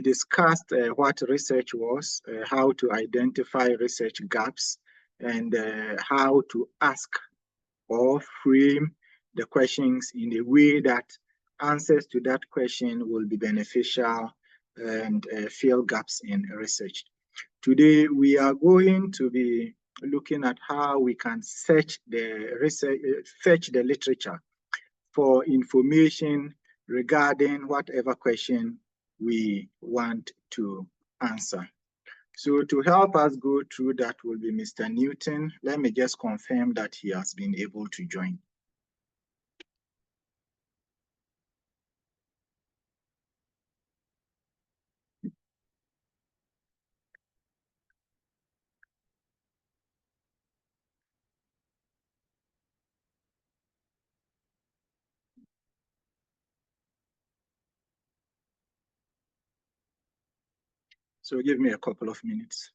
discussed what research was, how to identify research gaps, and how to ask or frame the questions in a way that answers to that question will be beneficial and fill gaps in research. Today, we are going to be looking at how we can search the research, fetch the literature for information regarding whatever question we want to answer. So to help us go through that will be Mr. Newton. Let me just confirm that he has been able to join. So give me a couple of minutes.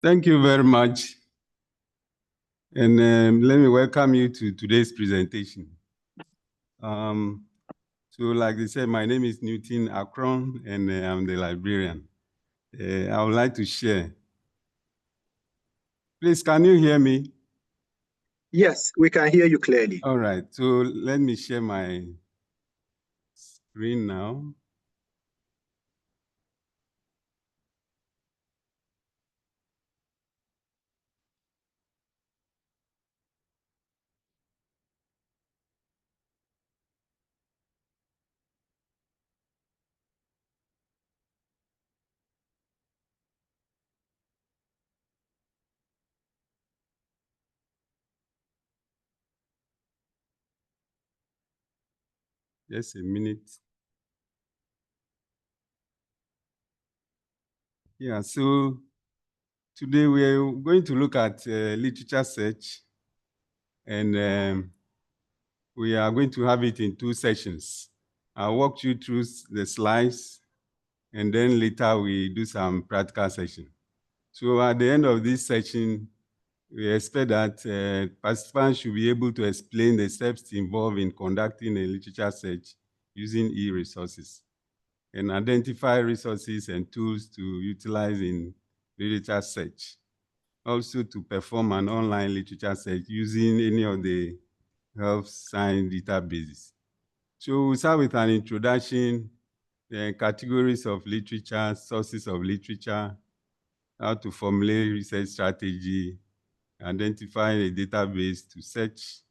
Thank you very much. And let me welcome you to today's presentation. So like they said, my name is Newton Akrong, and I'm the librarian. I would like to share. Please, can you hear me? Yes, we can hear you clearly. All right, so let me share my screen now. Just a minute. Yeah, so today we're going to look at literature search, and we are going to have it in 2 sessions. I'll walk you through the slides, and then later we do some practical session. So at the end of this session, we expect that participants should be able to explain the steps involved in conducting a literature search using e-resources, and identify resources and tools to utilize in literature search. Also to perform an online literature search using any of the health science databases. So we'll start with an introduction, the categories of literature, sources of literature, how to formulate research strategy, identify a database to search,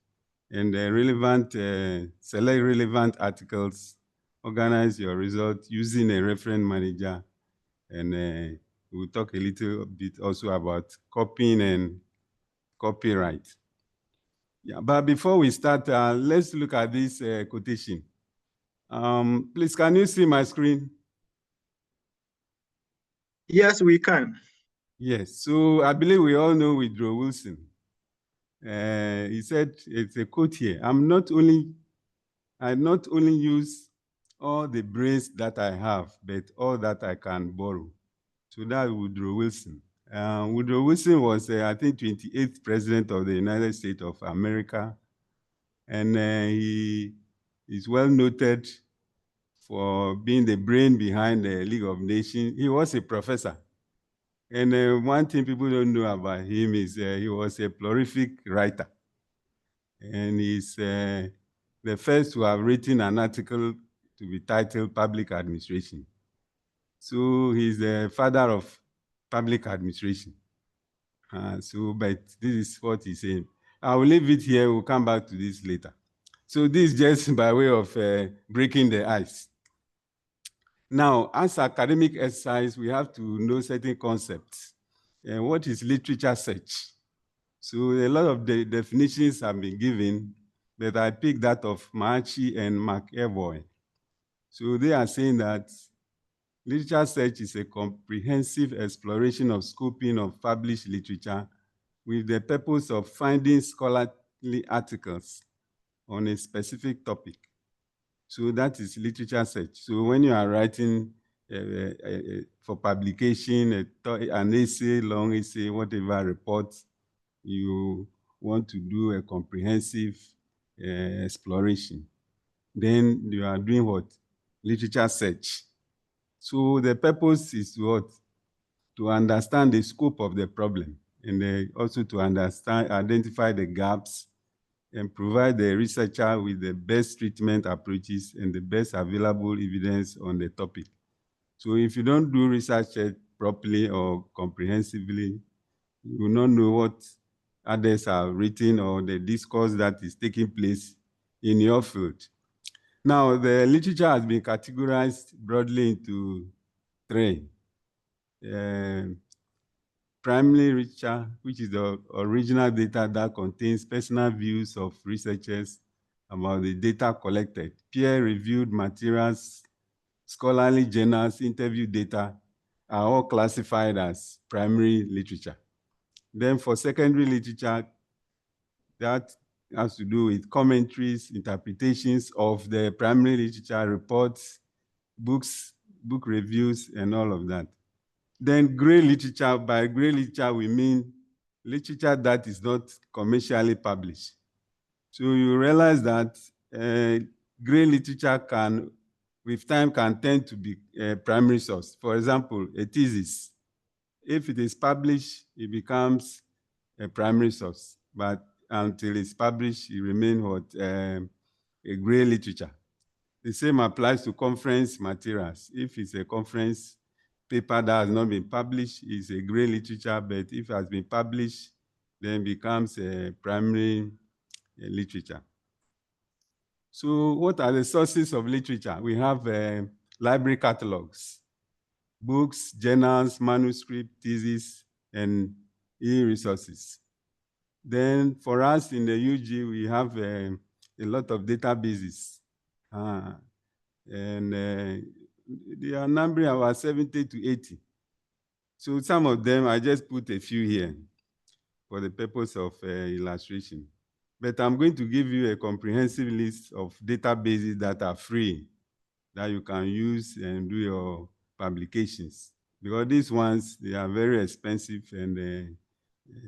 and select relevant articles, organize your results using a reference manager, and we'll talk a little bit also about copying and copyright. Yeah, but before we start, let's look at this quotation. Please, can you see my screen? Yes, we can. Yes, so I believe we all know Woodrow Wilson. He said, it's a quote here, I not only use all the brains that I have, but all that I can borrow. So that's Woodrow Wilson. Woodrow Wilson was, I think, 28th president of the United States of America. And he is well noted for being the brain behind the League of Nations. He was a professor. And one thing people don't know about him is he was a prolific writer. And he's the first to have written an article to be titled Public Administration. So he's the father of public administration. But this is what he's saying. I will leave it here. We'll come back to this later. So this is just by way of breaking the ice. Now, as academic exercise, we have to know certain concepts. What is literature search? So a lot of the definitions have been given, but I picked that of Maachi and McEvoy. So they are saying that literature search is a comprehensive exploration of scoping of published literature with the purpose of finding scholarly articles on a specific topic. So that is literature search. So when you are writing for publication, an essay, long essay, whatever report, you want to do a comprehensive exploration. Then you are doing what? Literature search. So the purpose is what? To understand the scope of the problem, and also to identify the gaps, and provide the researcher with the best treatment approaches and the best available evidence on the topic. So if you don't do research properly or comprehensively, you will not know what others have written or the discourse that is taking place in your field. Now, the literature has been categorized broadly into three. Primary literature, which is the original data that contains personal views of researchers about the data collected. Peer-reviewed materials, scholarly journals, interview data are all classified as primary literature. Then for secondary literature, that has to do with commentaries, interpretations of the primary literature, reports, books, book reviews, and all of that. Then gray literature, by gray literature, we mean literature that is not commercially published. So you realize that gray literature can, with time, can tend to be a primary source. For example, a thesis. If it is published, it becomes a primary source. But until it's published, it remains what a gray literature. The same applies to conference materials. If it's a conference paper that has not been published, it's a gray literature, but if it has been published, then it becomes a primary literature. So what are the sources of literature? We have library catalogs, books, journals, manuscript, theses, and e-resources. Then for us in the UG, we have a lot of databases. And they are numbering about 70 to 80. So some of them, I just put a few here for the purpose of illustration. But I'm going to give you a comprehensive list of databases that are free, that you can use and do your publications. Because these ones, they are very expensive, and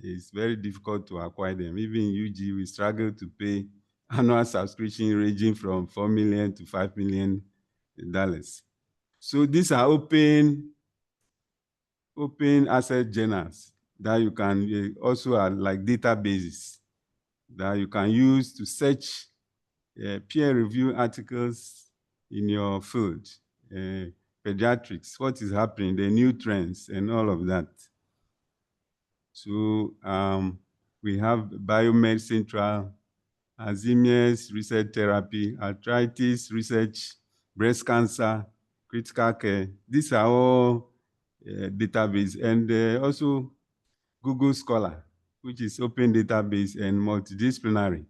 it's very difficult to acquire them. Even in UG, we struggle to pay annual subscription ranging from $4 million to $5 million. So these are open asset journals that you can also are like databases that you can use to search peer review articles in your field, pediatrics, what is happening, the new trends, and all of that. So we have Biomed Central, Alzheimer's research therapy, arthritis research, breast cancer, critical care. These are all database, and also Google Scholar, which is open database and multidisciplinary.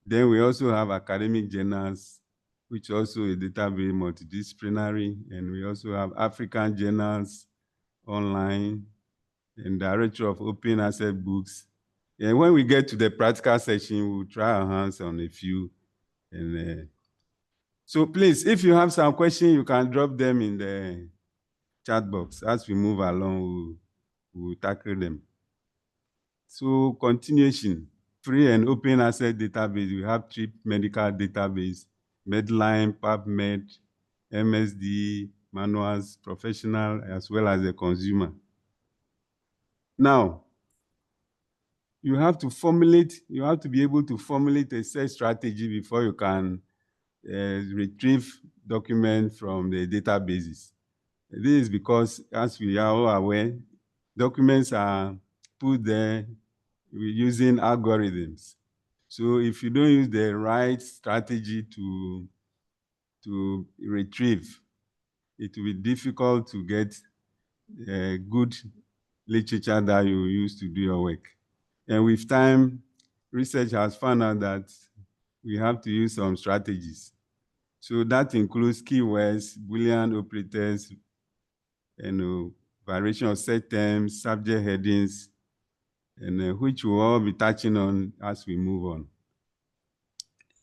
Then we also have academic journals, which also a database multidisciplinary, and we also have African journals online and directory of open access books. And when we get to the practical session, we'll try our hands on a few. And so please, if you have some questions, you can drop them in the chat box. As we move along, we'll tackle them. So continuation, free and open access database. We have three medical database, Medline, PubMed, MSD, manuals, professional, as well as the consumer. Now, you have to be able to formulate a search strategy before you can retrieve documents from the databases. This is because, as we are all aware, documents are put there using algorithms. So if you don't use the right strategy to retrieve, it will be difficult to get good literature that you use to do your work. And with time, research has found out that we have to use some strategies. So that includes keywords, Boolean operators, and variation of set terms, subject headings, and which we'll all be touching on as we move on.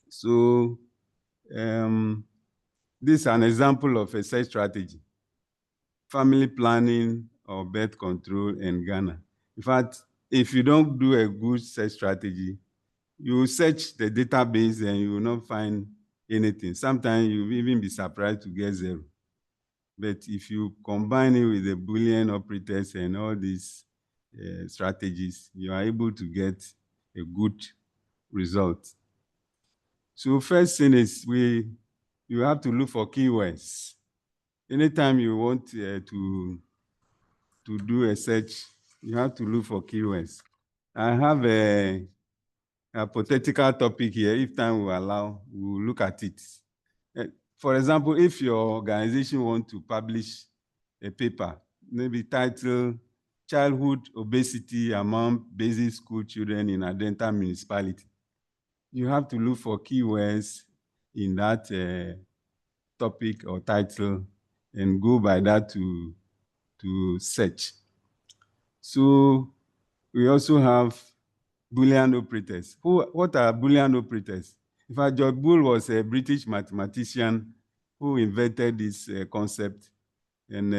So this is an example of a search strategy: family planning or birth control in Ghana. In fact, if you don't do a good search strategy, you search the database and you will not find anything. Sometimes you'll even be surprised to get zero. But if you combine it with the Boolean operators and all these strategies, you are able to get a good result. So first thing is you have to look for keywords. Anytime you want to do a search, you have to look for keywords. I have a hypothetical topic here. If time will allow, we'll look at it. For example, if your organization wants to publish a paper, maybe titled Childhood Obesity Among Basic School Children in Adenta Municipality, you have to look for keywords in that topic or title and go by that to search. So we also have Boolean operators. What are Boolean operators? In fact, George Boole was a British mathematician who invented this concept, and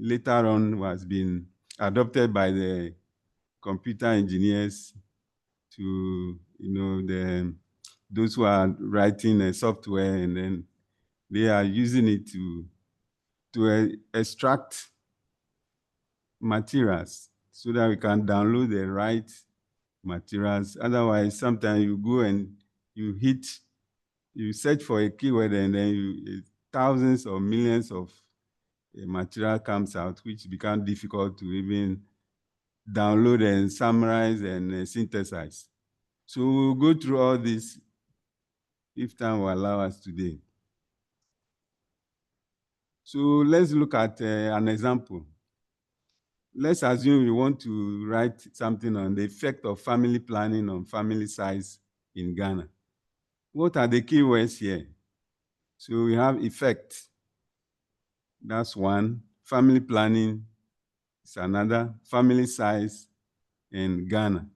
later on was being adopted by the computer engineers to, those who are writing software, and then they are using it to extract materials so that we can download the right materials. Otherwise, sometimes you go and you search for a keyword, and then thousands or millions of material comes out, which becomes difficult to even download and summarize and synthesize. So we'll go through all this if time will allow us today. So let's look at an example. Let's assume you want to write something on the effect of family planning on family size in Ghana. What are the keywords here? So we have effect. That's one. Family planning is another. Family size in Ghana.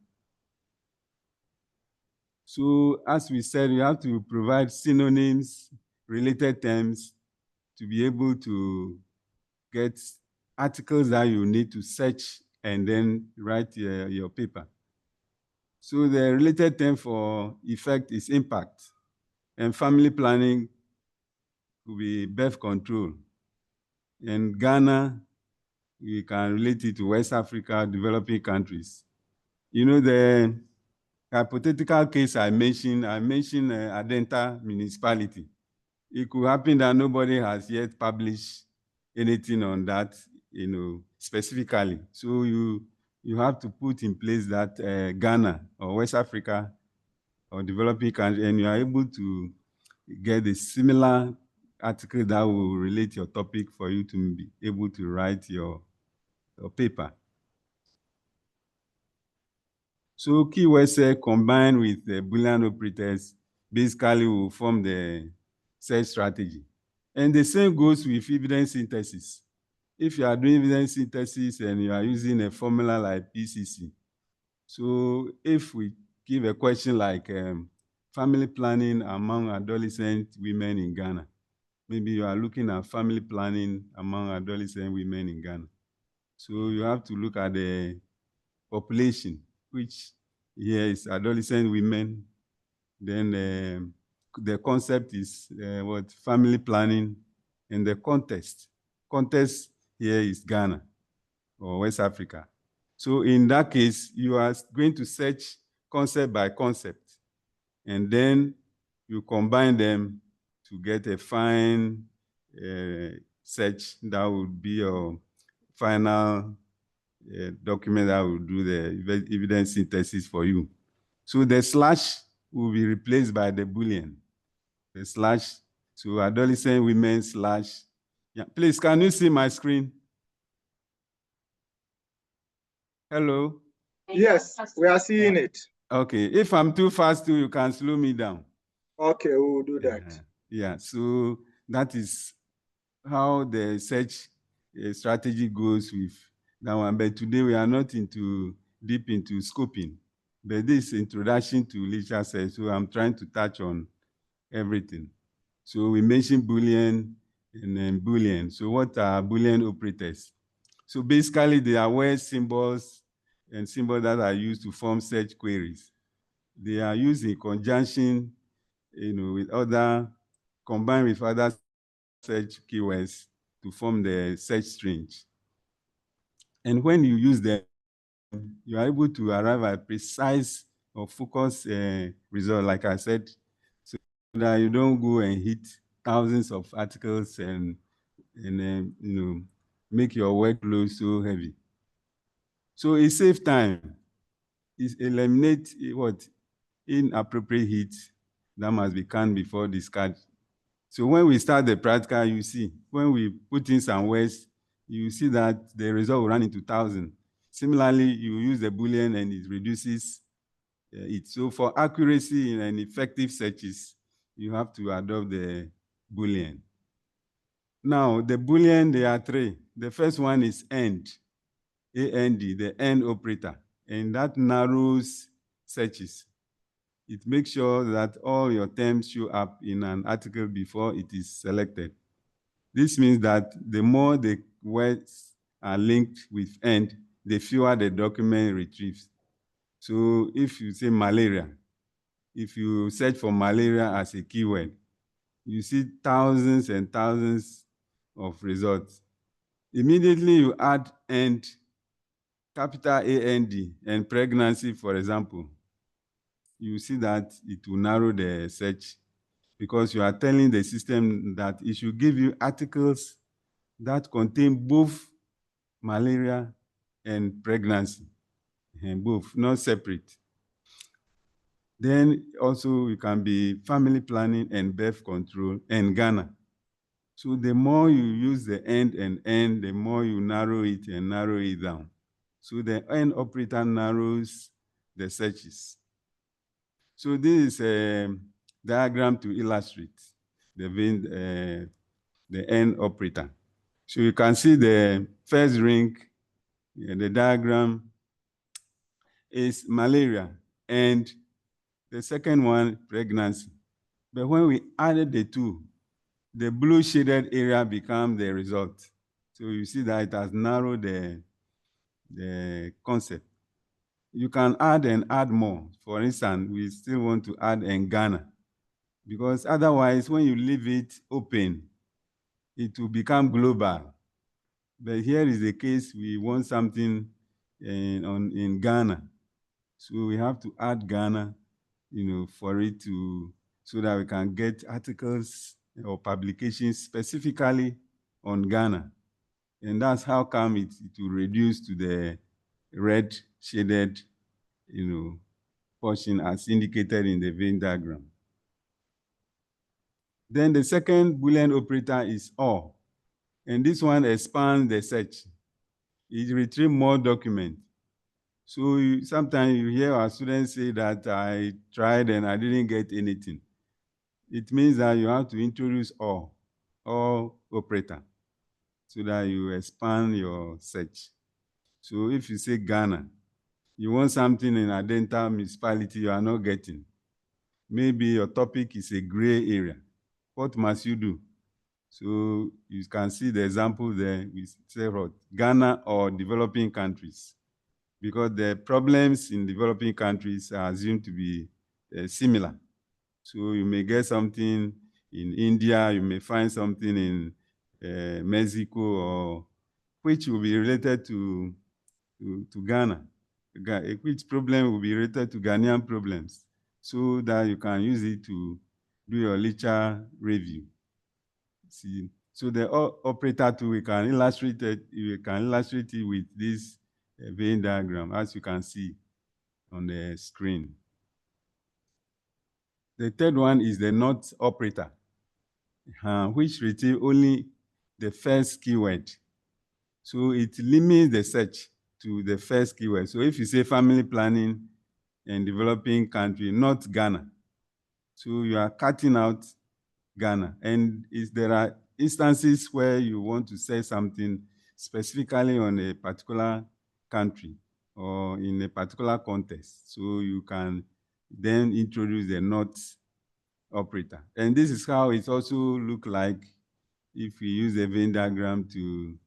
So as we said, you have to provide synonyms, related terms, to be able to get articles that you need to search and then write your paper. So the related term for effect is impact, and family planning could be birth control. In Ghana, we can relate it to West Africa, developing countries. You know, the hypothetical case I mentioned Adenta municipality. It could happen that nobody has yet published anything on that, specifically. So you have to put in place that Ghana or West Africa or developing country, and you are able to get a similar article that will relate your topic for you to be able to write your paper. So keyword search combined with the Boolean operators basically will form the search strategy. And the same goes with evidence synthesis. If you are doing evidence synthesis and you are using a formula like PCC, so if we give a question like family planning among adolescent women in Ghana, maybe you are looking at family planning among adolescent women in Ghana. So you have to look at the population, which here is adolescent women. Then the concept is what family planning, and the context. Context here is Ghana or West Africa. So in that case, you are going to search concept by concept, and then you combine them to get a fine search that would be your final document that will do the evidence synthesis for you. So the slash will be replaced by the Boolean. The slash, so adolescent women slash. Yeah, please, can you see my screen? Hello? Yes, we are seeing it. Okay, if I'm too fast, you can slow me down. Okay, we will do that. Yeah, so that is how the search strategy goes with that one. But today we are not deep into scoping, but this introduction to literature search, so I'm trying to touch on everything. So we mentioned Boolean and then Boolean. So what are Boolean operators? So basically they are word symbols and symbols that are used to form search queries. They are used in conjunction, with combined with other search keywords to form the search string. And when you use them, you are able to arrive at precise or focused result, like I said, so that you don't go and hit thousands of articles and make your workload so heavy. So it saves time. It eliminates what inappropriate hits that must be canned before discard. So when we start the practical, you see, when we put in some words, you see that the result will run into 1,000. Similarly, you use the Boolean and it reduces it. So for accuracy and effective searches, you have to adopt the Boolean. Now, the Boolean, there are three. The first one is AND, A-N-D, the AND operator, and that narrows searches. It makes sure that all your terms show up in an article before it is selected. This means that the more the words are linked with AND, the fewer the document retrieves. So if you say malaria, if you search for malaria as a keyword, you see thousands and thousands of results. Immediately you add AND, capital A-N-D, and pregnancy, for example, you see that it will narrow the search because you are telling the system that it should give you articles that contain both malaria and pregnancy, and both, not separate. Then also it can be family planning and birth control and Ghana. So the more you use the AND and AND, the more you narrow it and narrow it down. So the AND operator narrows the searches. So this is a diagram to illustrate the AND operator. So you can see the first ring, the diagram is malaria, and the second one, pregnancy. But when we added the two, the blue shaded area becomes the result. So you see that it has narrowed the concept. You can add and add more. For instance, we still want to add in Ghana, because otherwise, when you leave it open, it will become global. But here is the case, we want something in Ghana. So we have to add Ghana, for it so that we can get articles or publications specifically on Ghana. And that's how come it will reduce to the red shaded, portion as indicated in the Venn diagram. Then the second Boolean operator is OR, and this one expands the search. It retrieves more documents. So sometimes you hear our students say that I tried and I didn't get anything. It means that you have to introduce OR operator so that you expand your search. So if you say Ghana, you want something in a dental municipality you are not getting. Maybe your topic is a gray area. What must you do? So you can see the example there. We say what? Ghana or developing countries, because the problems in developing countries are assumed to be similar. So you may get something in India, you may find something in Mexico, or which will be related to Ghana. Which problem will be related to Ghanaian problems, so that you can use it to do your literature review. See, so the operator too, we can illustrate it with this Venn diagram, as you can see on the screen. The third one is the NOT operator, which retrieves only the first keyword. So it limits the search to the first keyword. So if you say family planning and developing country, not Ghana, so you are cutting out Ghana. And if there are instances where you want to say something specifically on a particular country or in a particular context, so you can then introduce the NOT operator. And this is how it also looks like if we use a Venn diagram to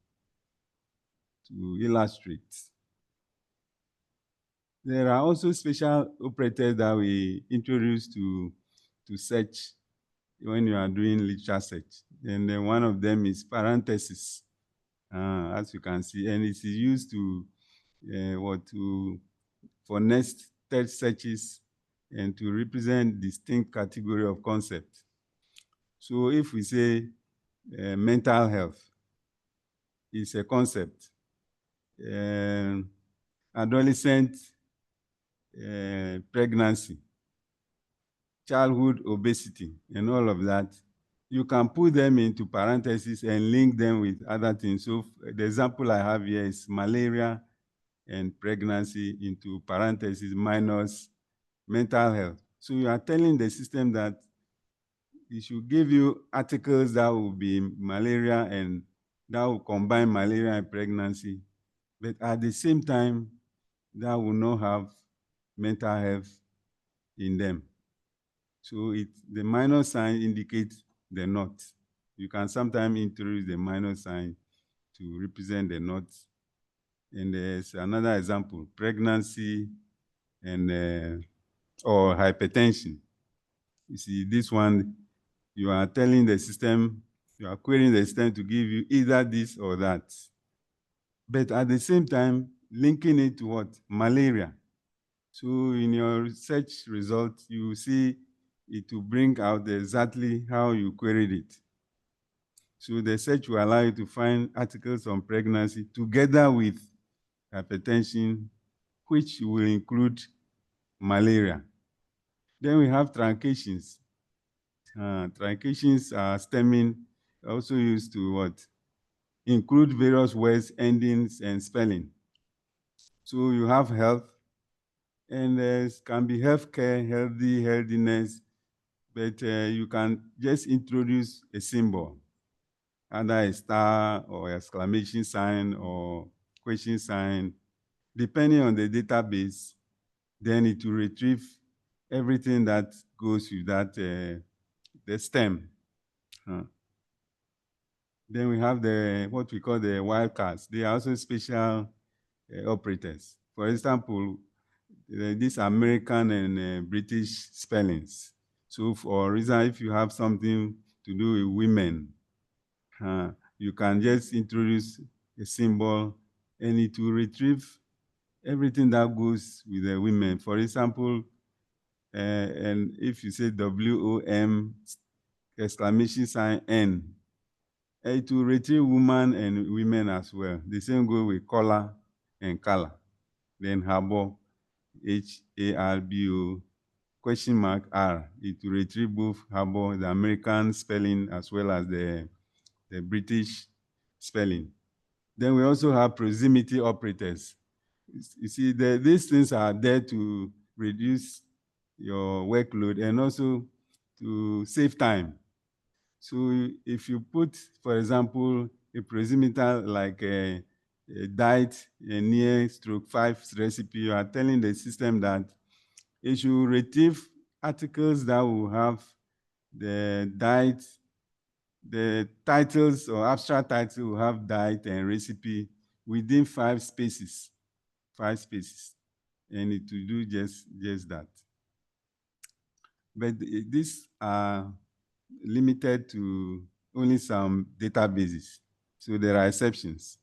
illustrate. There are also special operators that we introduce to search when you are doing literature search. And then one of them is parenthesis, as you can see, and it is used for nested searches and to represent distinct category of concepts. So if we say mental health is a concept, adolescent pregnancy, childhood obesity, and all of that, you can put them into parentheses and link them with other things. So the example I have here is malaria and pregnancy into parentheses minus mental health. So you are telling the system that it should give you articles that will be malaria and that will combine malaria and pregnancy, but at the same time, that will not have mental health in them. So the minus sign indicates the not. You can sometimes introduce the minus sign to represent the not. And there's another example, pregnancy and or hypertension. You see, this one, you are telling the system, you are querying the system to give you either this or that. But at the same time, linking it to what? Malaria. So in your research result, you see it will bring out exactly how you queried it. So the search will allow you to find articles on pregnancy together with hypertension, which will include malaria. Then we have truncations. Truncations are stemming, also used to what? Include various words, endings, and spelling. So you have health, and there can be healthcare, healthy, healthiness, but you can just introduce a symbol, either a star or exclamation sign or question sign, depending on the database. Then it will retrieve everything that goes with that, the stem. Then we have what we call the wildcards. They are also special operators. For example, these American and British spellings. So for reason, if you have something to do with women, you can just introduce a symbol and it will retrieve everything that goes with the women. For example, and if you say WOM exclamation sign N, it will retrieve woman and women as well. The same go with color and color. Then harbor, HARBO question mark R. It will retrieve both Harbour, the American spelling, as well as the British spelling. Then we also have proximity operators. You see, these things are there to reduce your workload and also to save time. So if you put, for example, a proximeter like a diet, a near stroke 5 recipe, you are telling the system that it should retrieve articles that will have the diet, the titles or abstract title will have diet and recipe within 5 spaces, 5 spaces, and it will do just that. But these are limited to only some databases, so there are exceptions.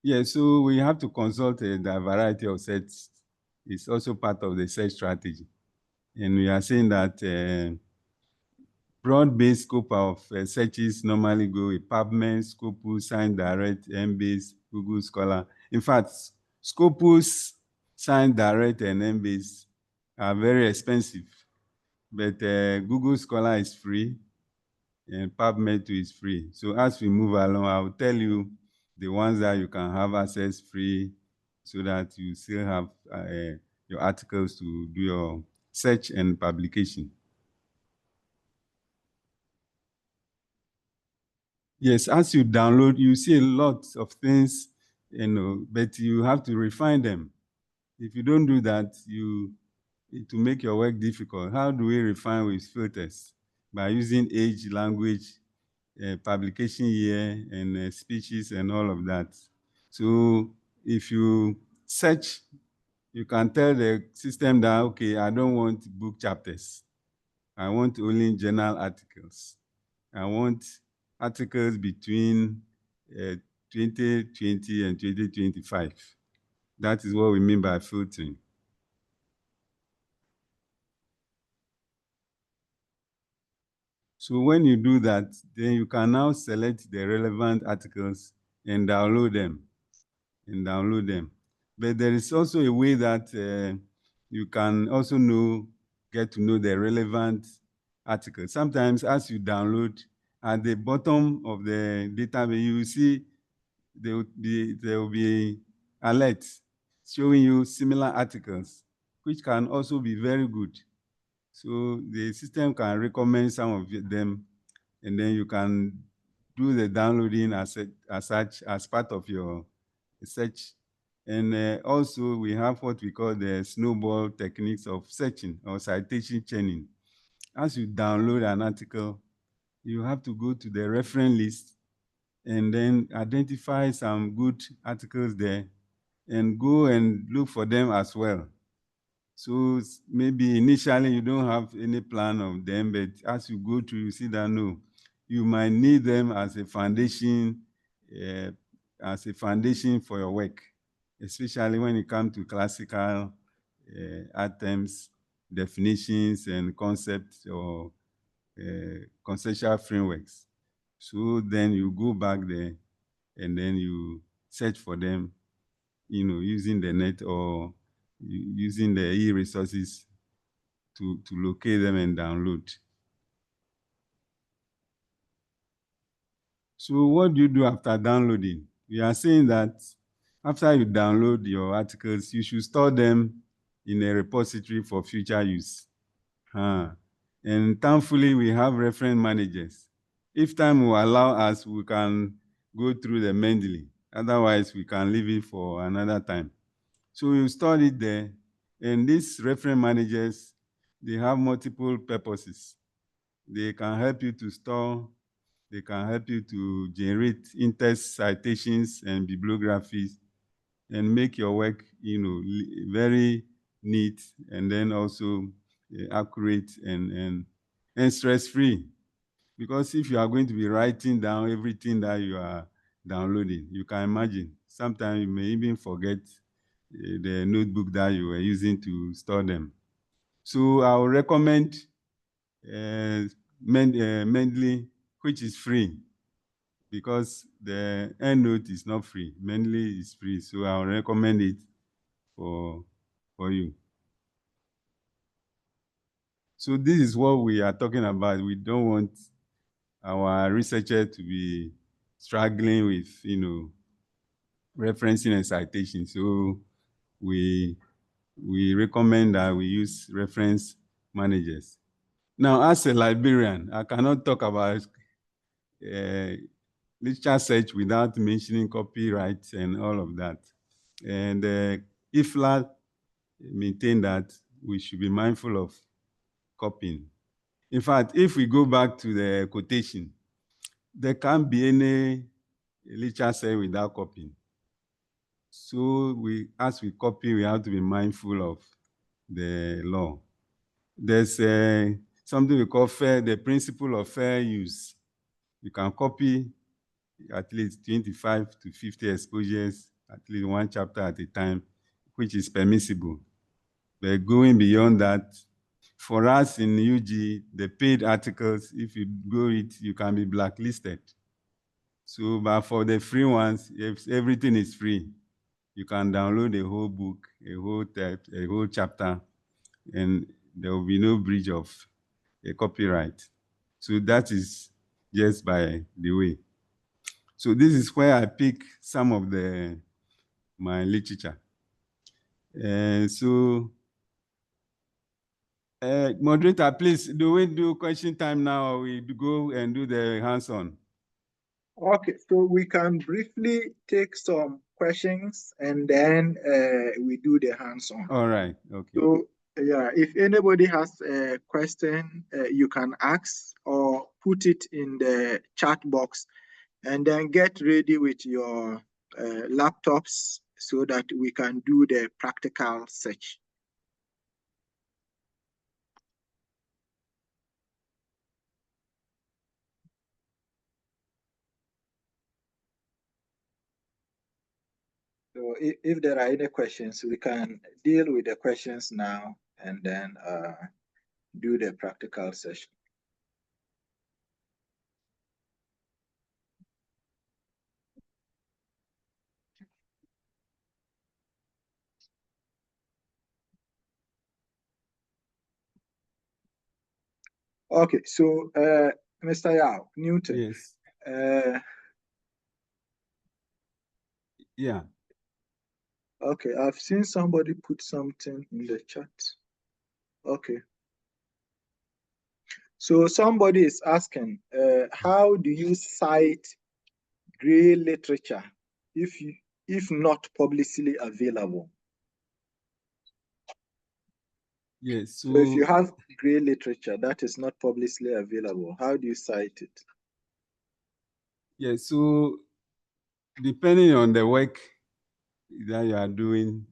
Yeah, so we have to consult the variety of sets. It's also part of the search strategy. And we are saying that broad-based scope of searches normally go with PubMed, Scopus, ScienceDirect, Embase, Google Scholar. In fact, Scopus, ScienceDirect, and Embase are very expensive, but Google Scholar is free, and PubMed too is free. So as we move along, I'll tell you the ones that you can have access free so that you still have your articles to do your search and publication. Yes, as you download, you see a lot of things, but you have to refine them. If you don't do that, it will make your work difficult. How do we refine with filters? By using age, language, publication year, and speeches, and all of that. So if you search, you can tell the system that, okay, I don't want book chapters. I want only journal articles. I want articles between 2020 and 2025. That is what we mean by filtering. So when you do that, then you can now select the relevant articles and download them. But there is also a way that you can also get to know the relevant articles. Sometimes as you download, at the bottom of the database, you will see there will be alerts showing you similar articles, which can also be very good. So the system can recommend some of them, and then you can do the downloading as such as part of your search. And also we have what we call the snowball techniques of searching or citation chaining. As you download an article, you have to go to the reference list and then identify some good articles there and go and look for them as well. So maybe initially you don't have any plan of them, but as you go through, you see that no, you might need them as a foundation for your work, especially when it comes to classical items, definitions, and concepts or conceptual frameworks. So then you go back there and then you search for them, using the net or using the e-resources to locate them and download. So what do you do after downloading? We are saying that after you download your articles, you should store them in a repository for future use. And thankfully, we have reference managers. If time will allow us, we can go through the Mendeley. Otherwise, we can leave it for another time. So you store it there. And these reference managers, they have multiple purposes. They can help you to store, they can help you to generate in-text citations and bibliographies and make your work, very neat and then also accurate and stress-free. Because if you are going to be writing down everything that you are downloading, you can imagine, sometimes you may even forget the notebook that you were using to store them. So I will recommend Mendeley, which is free. because the EndNote is not free. Mainly it's free, so I'll recommend it for you. So this is what we are talking about. We don't want our researcher to be struggling with, referencing and citation. So we recommend that we use reference managers. Now, as a librarian, I cannot talk about literature search without mentioning copyright and all of that. And IFLA maintain that we should be mindful of copying. In fact, if we go back to the quotation, there can't be any literature search without copying. So as we copy, we have to be mindful of the law. There's something we call the principle of fair use. You can copy at least 25 to 50 exposures, at least one chapter at a time, which is permissible. But going beyond that, for us in UG, the paid articles, if you go you can be blacklisted. So, but for the free ones, if everything is free, you can download a whole book, a whole chapter, and there will be no breach of a copyright. So that is just by the way. So this is where I pick some of my literature. Moderator, please, do we do question time now, or we go and do the hands-on? Okay, so we can briefly take some questions and then we do the hands-on. All right, okay. So yeah, if anybody has a question, you can ask or put it in the chat box, and then get ready with your laptops so that we can do the practical search. So if there are any questions, we can deal with the questions now and then do the practical session. Okay, so Mr. Yao, Newton. Yes. Yeah. Okay, I've seen somebody put something in the chat. Okay. So somebody is asking, how do you cite gray literature if not publicly available? Yes. So if you have gray literature that is not publicly available, how do you cite it? Yes. So depending on the work that you are doing,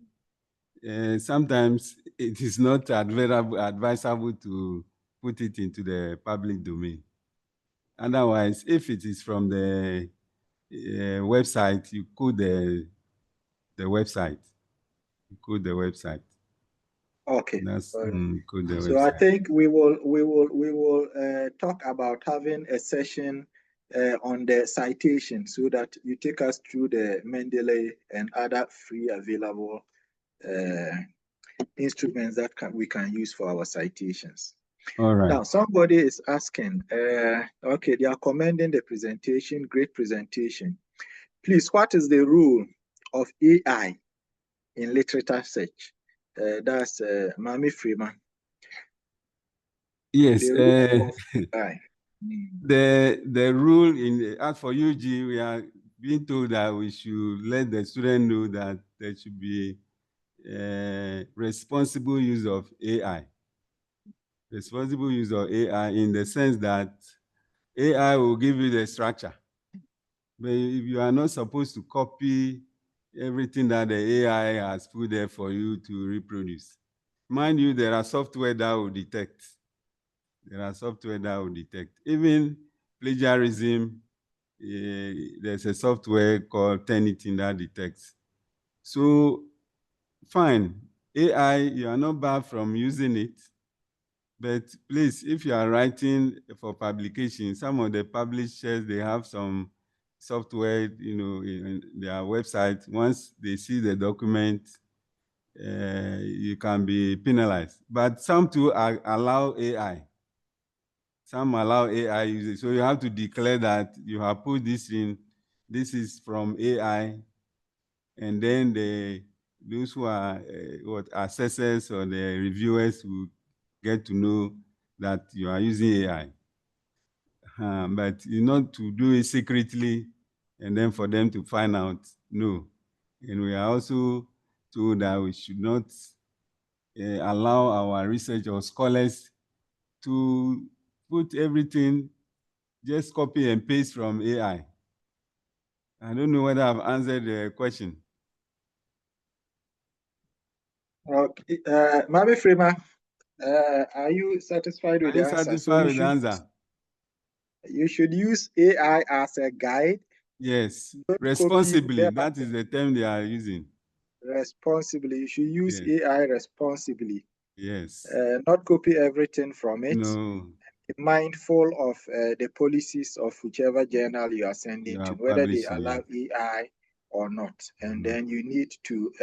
sometimes it is not advisable to put it into the public domain. Otherwise, if it is from the website, you code the website. You code the website. Okay. That's code the so website. I think we will talk about having a session on the citation so that you take us through the Mendeley and other free available instruments that we can use for our citations. All right. Now, somebody is asking, okay, they are commending the presentation, great presentation. Please, what is the role of AI in literature search? That's Mami Freeman. Yes. The rule as for UG, we are being told that we should let the student know that there should be responsible use of AI. Responsible use of AI in the sense that AI will give you the structure. But if you are not supposed to copy everything that the AI has put there for you to reproduce. Mind you, there are software that will detect. Even plagiarism, there's a software called Turnitin that detects. So, fine, AI, you are not bad from using it. But please, if you are writing for publication, some of the publishers, they have some software, in their website. Once they see the document, you can be penalized. But some too allow AI. Some allow AI usage. So you have to declare that you have put this in. This is from AI, and then those who are assessors or the reviewers will get to know that you are using AI. But not to do it secretly and then for them to find out, no. And we are also told that we should not allow our research or scholars to put everything, just copy and paste from AI. I don't know whether I've answered the question. Okay, Mami Freeman, are you satisfied with the answer? Satisfied with the answer? You should use AI as a guide. Yes, responsibly. That is the term they are using. Responsibly. You should use AI responsibly. Yes. Not copy everything from it. No. Be mindful of the policies of whichever journal you are sending to, whether they allow AI or not. And then you need to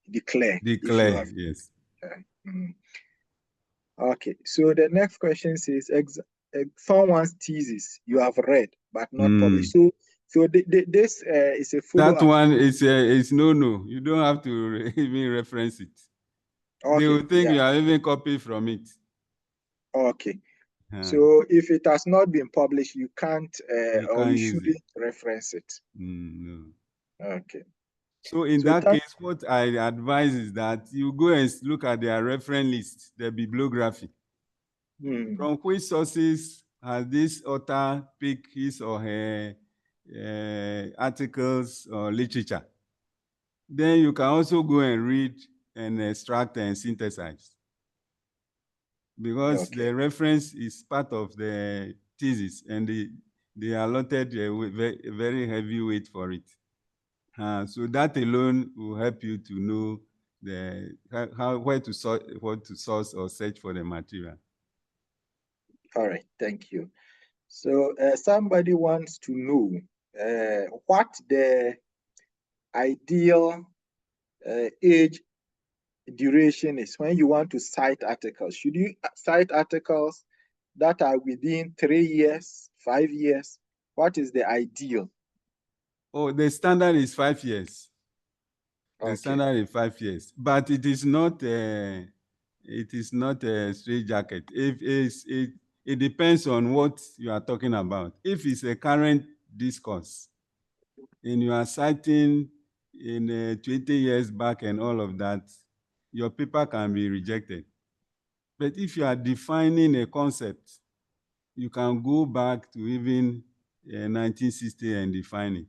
declare. If you have, yes. Okay, so the next question says, someone's thesis you have read but not published. So this is a follow-up. That one is no. You don't have to even reference it. Okay, they will think you are even copying from it. Okay. So if it has not been published, you can't or you shouldn't reference it. No. Okay. So in that case, what I advise is that you go and look at their reference list, the bibliography. From which sources has this author picked his or her articles or literature? Then you can also go and read and extract and synthesize. Because the reference is part of the thesis and they allotted a very heavy weight for it. So that alone will help you to know where to source or search for the material. All right, thank you. So somebody wants to know what the ideal age duration is when you want to cite articles. Should you cite articles that are within 3 years, 5 years? What is the ideal? Oh, the standard is 5 years. The standard is 5 years, but it is not a straight jacket. It depends on what you are talking about. If it's a current discourse and you are citing in 20 years back and all of that, your paper can be rejected. But if you are defining a concept, you can go back to even 1960 and define it,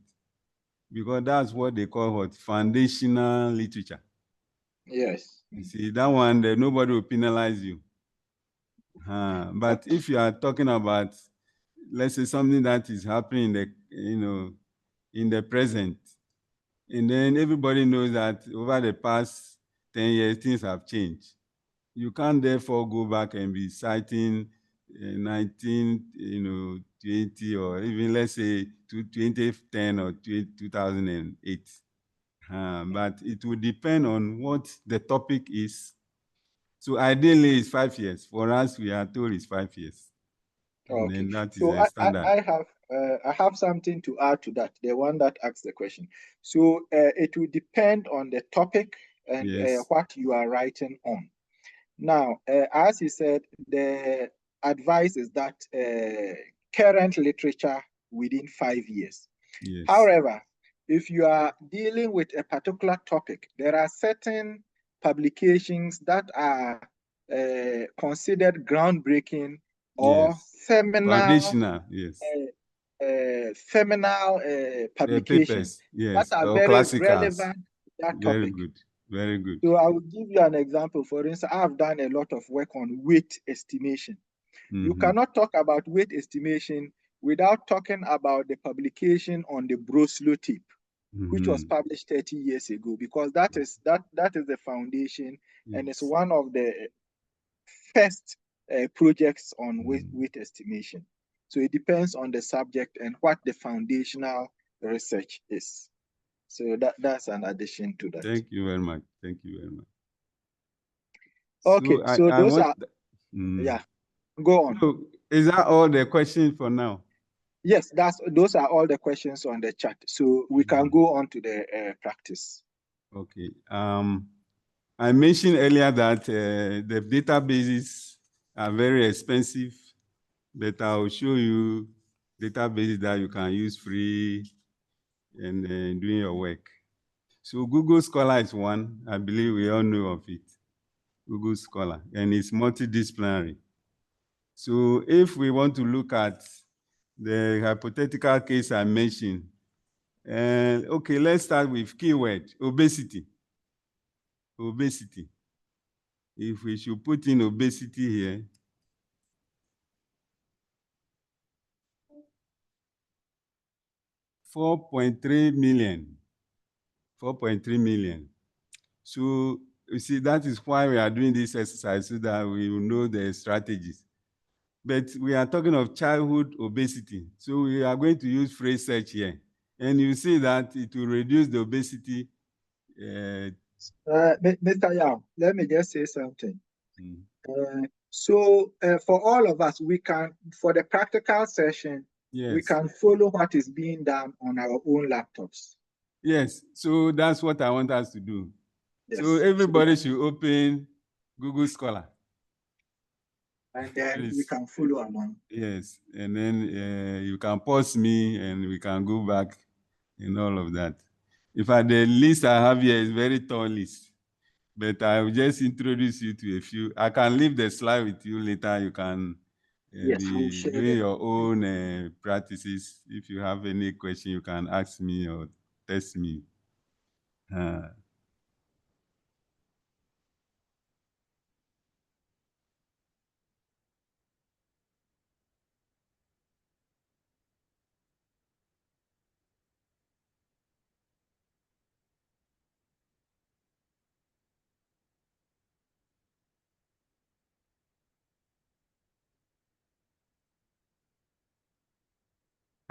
because that's what they call foundational literature. Yes. You see, that one, nobody will penalize you. But if you are talking about, let's say, something that is happening in the present, and then everybody knows that over the past 10 years, things have changed. You can't therefore go back and be citing 1920 or even, let's say, 2010 or 2008. But it will depend on what the topic is. So ideally, it's 5 years. For us, we are told it's 5 years. And then that is a standard. I have something to add to that, the one that asked the question. So it will depend on the topic and what you are writing on. Now, as he said, the advice is that current literature within 5 years. Yes. However, if you are dealing with a particular topic, there are certain publications that are considered groundbreaking or seminal, seminal publications that are very relevant to that topic. Very good. So I will give you an example. For instance, I've done a lot of work on weight estimation. You cannot talk about weight estimation without talking about the publication on the Broslo tape, which was published 30 years ago, because that is the foundation, and it's one of the first projects on weight estimation. So it depends on the subject and what the foundational research is. So that's an addition to that. Thank you very much. Thank you very much. Okay, so those are, mm. yeah, go on. So is that all the questions for now? Yes, those are all the questions on the chat. So we can go on to the practice. Okay. I mentioned earlier that the databases are very expensive, but I'll show you databases that you can use free and doing your work. So Google Scholar is one. I believe we all know of it. Google Scholar, and it's multidisciplinary. So if we want to look at the hypothetical case I mentioned, okay, let's start with keyword, obesity. Obesity. If we should put in obesity here, $4.3 million. 4.3 million. So you see, that is why we are doing this exercise, so that we will know the strategies. But we are talking of childhood obesity. So we are going to use phrase search here. And you see that it will reduce the obesity. Mr. Yao, let me just say something. So for all of us, we can, for the practical session, yes, we can follow what is being done on our own laptops. Yes, so that's what I want us to do. Yes. So everybody should open Google Scholar. And then we can follow along. Yes, and then you can pause me and we can go back and all of that. In fact, the list I have here is very tall list, but I will just introduce you to a few. I can leave the slide with you later. You can be doing your own practices. If you have any question, you can ask me or text me.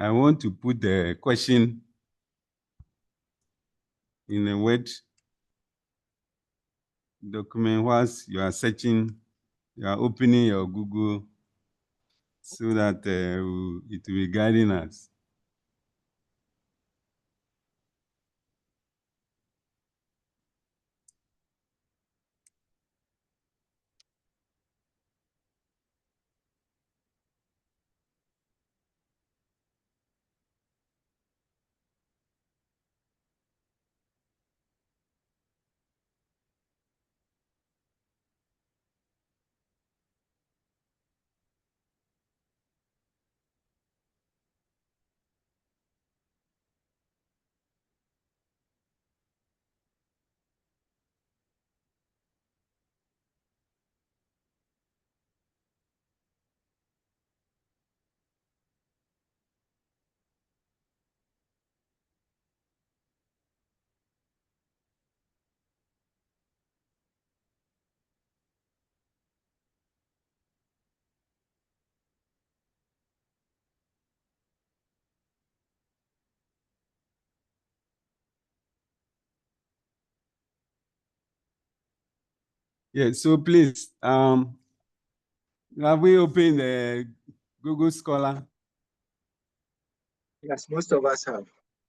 I want to put the question in a Word document whilst you are searching, you are opening your Google, so that it will be guiding us. Yes, so please, have we opened the Google Scholar? Yes, most of us have.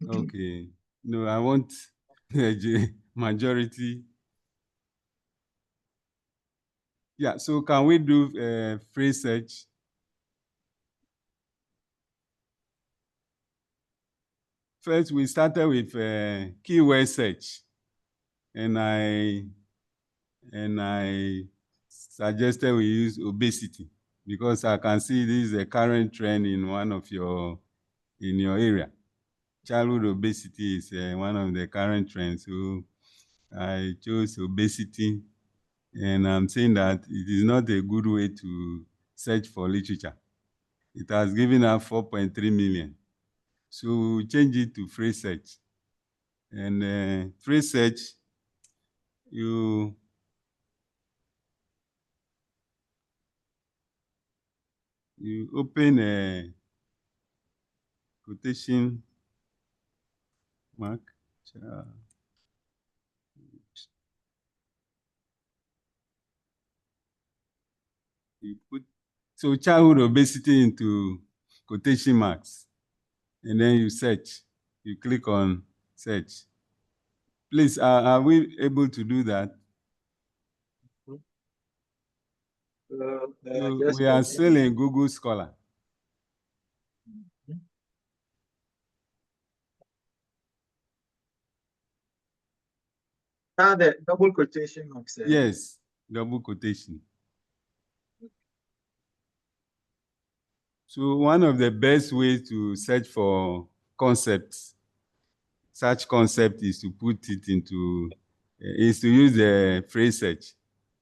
Okay. No, I want the majority. Yeah, so can we do phrase search? First, we started with keyword search, and I suggested we use obesity, because I can see this is a current trend in your area. Childhood obesity is one of the current trends. So I chose obesity, and I'm saying that it is not a good way to search for literature. It has given us 4.3 million. So we change it to phrase search. And phrase search, you open quotation mark. You put so childhood obesity into quotation marks, and then you search. You click on search. Please, are we able to do that? We are still in Google Scholar. The double quotation marks. Yes, double quotation. So one of the best ways to search for concepts, such concept is to put it into, is to use the phrase search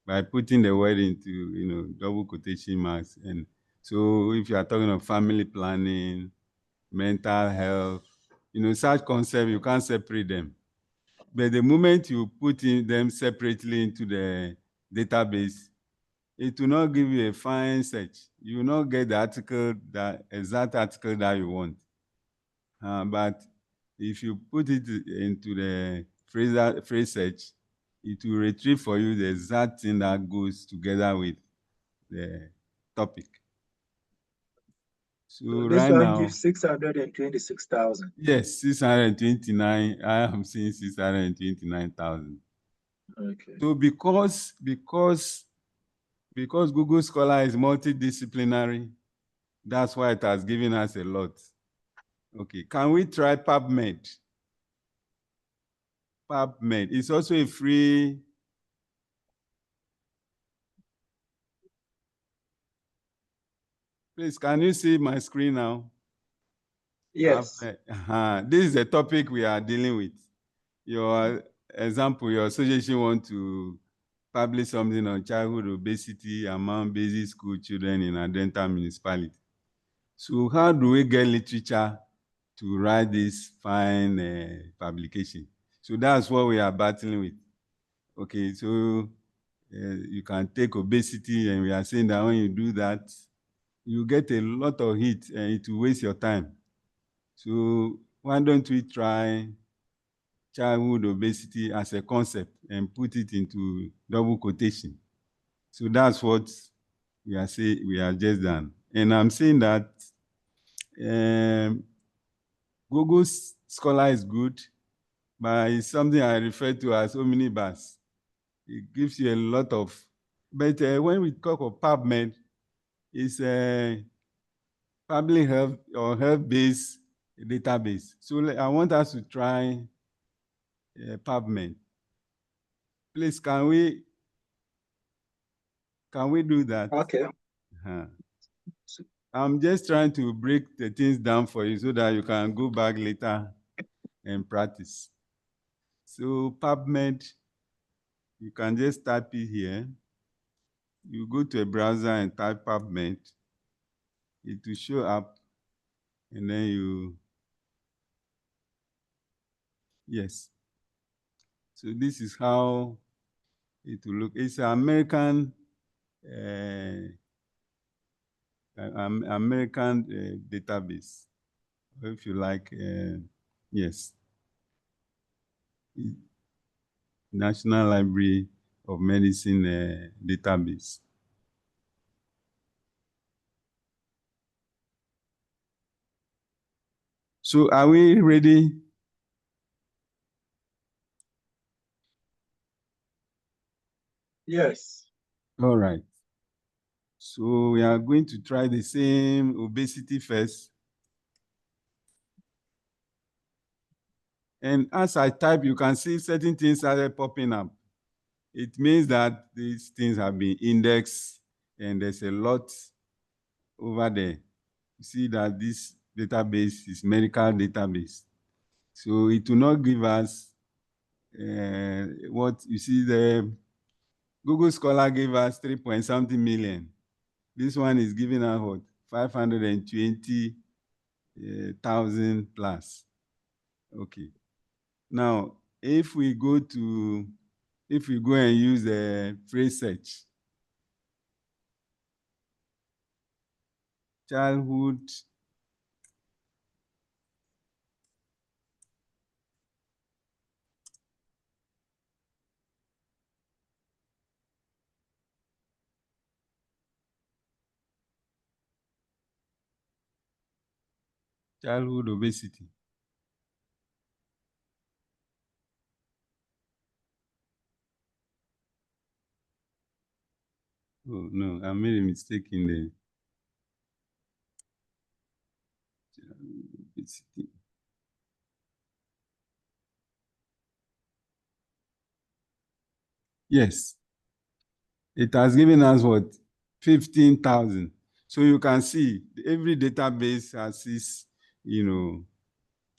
by putting the word into, double quotation marks. And so if you are talking of family planning, mental health, such concept, you can't separate them. But the moment you put in them separately into the database, it will not give you a fine search. You will not get the article, that exact article that you want. But if you put it into the phrase search, it will retrieve for you the exact thing that goes together with the topic. So this right one now, gives 626,000. yes, 629. I am seeing 629,000. Okay. So because Google Scholar is multidisciplinary, that's why it has given us a lot. Okay, can we try PubMed? PubMed is also a free. Please, can you see my screen now? Yes. This is the topic we are dealing with. Your example, your association want to publish something on childhood obesity among basic school children in a Adenta municipality. So how do we get literature to write this fine publication? So that's what we are battling with. Okay, so you can take obesity, and we are saying that when you do that, you get a lot of heat and it will waste your time. So why don't we try childhood obesity as a concept and put it into double quotation? So that's what we are saying, we are just done. And I'm saying that Google Scholar is good, but it's something I refer to as omnibus. It gives you a lot of, but when we talk of PubMed, it's a public health or health-based database. So I want us to try PubMed. Please, can we do that? Okay. I'm just trying to break the things down for you so that you can go back later and practice. So PubMed, you can just type it here. You go to a browser and type PubMed. It will show up, and then yes. So this is how it will look. It's an American database, if you like. Yes, National Library of Medicine database. So are we ready? Yes. All right. So we are going to try the same obesity first. And as I type, you can see certain things started popping up. It means that these things have been indexed and there's a lot over there. You see that this database is medical database. So it will not give us what you see the Google Scholar gave us 3-point-something million. This one is giving us what? 520,000 plus. Okay. Now, if we go and use the phrase search, childhood childhood obesity. Oh, no, I made a mistake in the childhood obesity. Yes, it has given us what? 15,000. So you can see every database has its,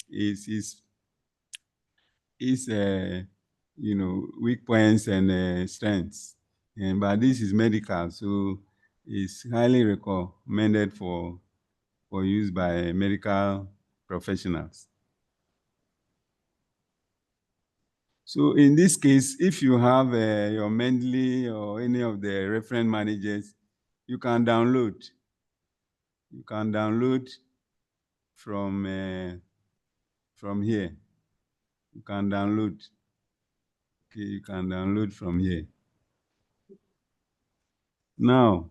its weak points and strengths. But this is medical, so it's highly recommended for use by medical professionals. So in this case, if you have your Mendeley or any of the reference managers, you can download. You can download from here. You can download. Okay, you can download from here. Now,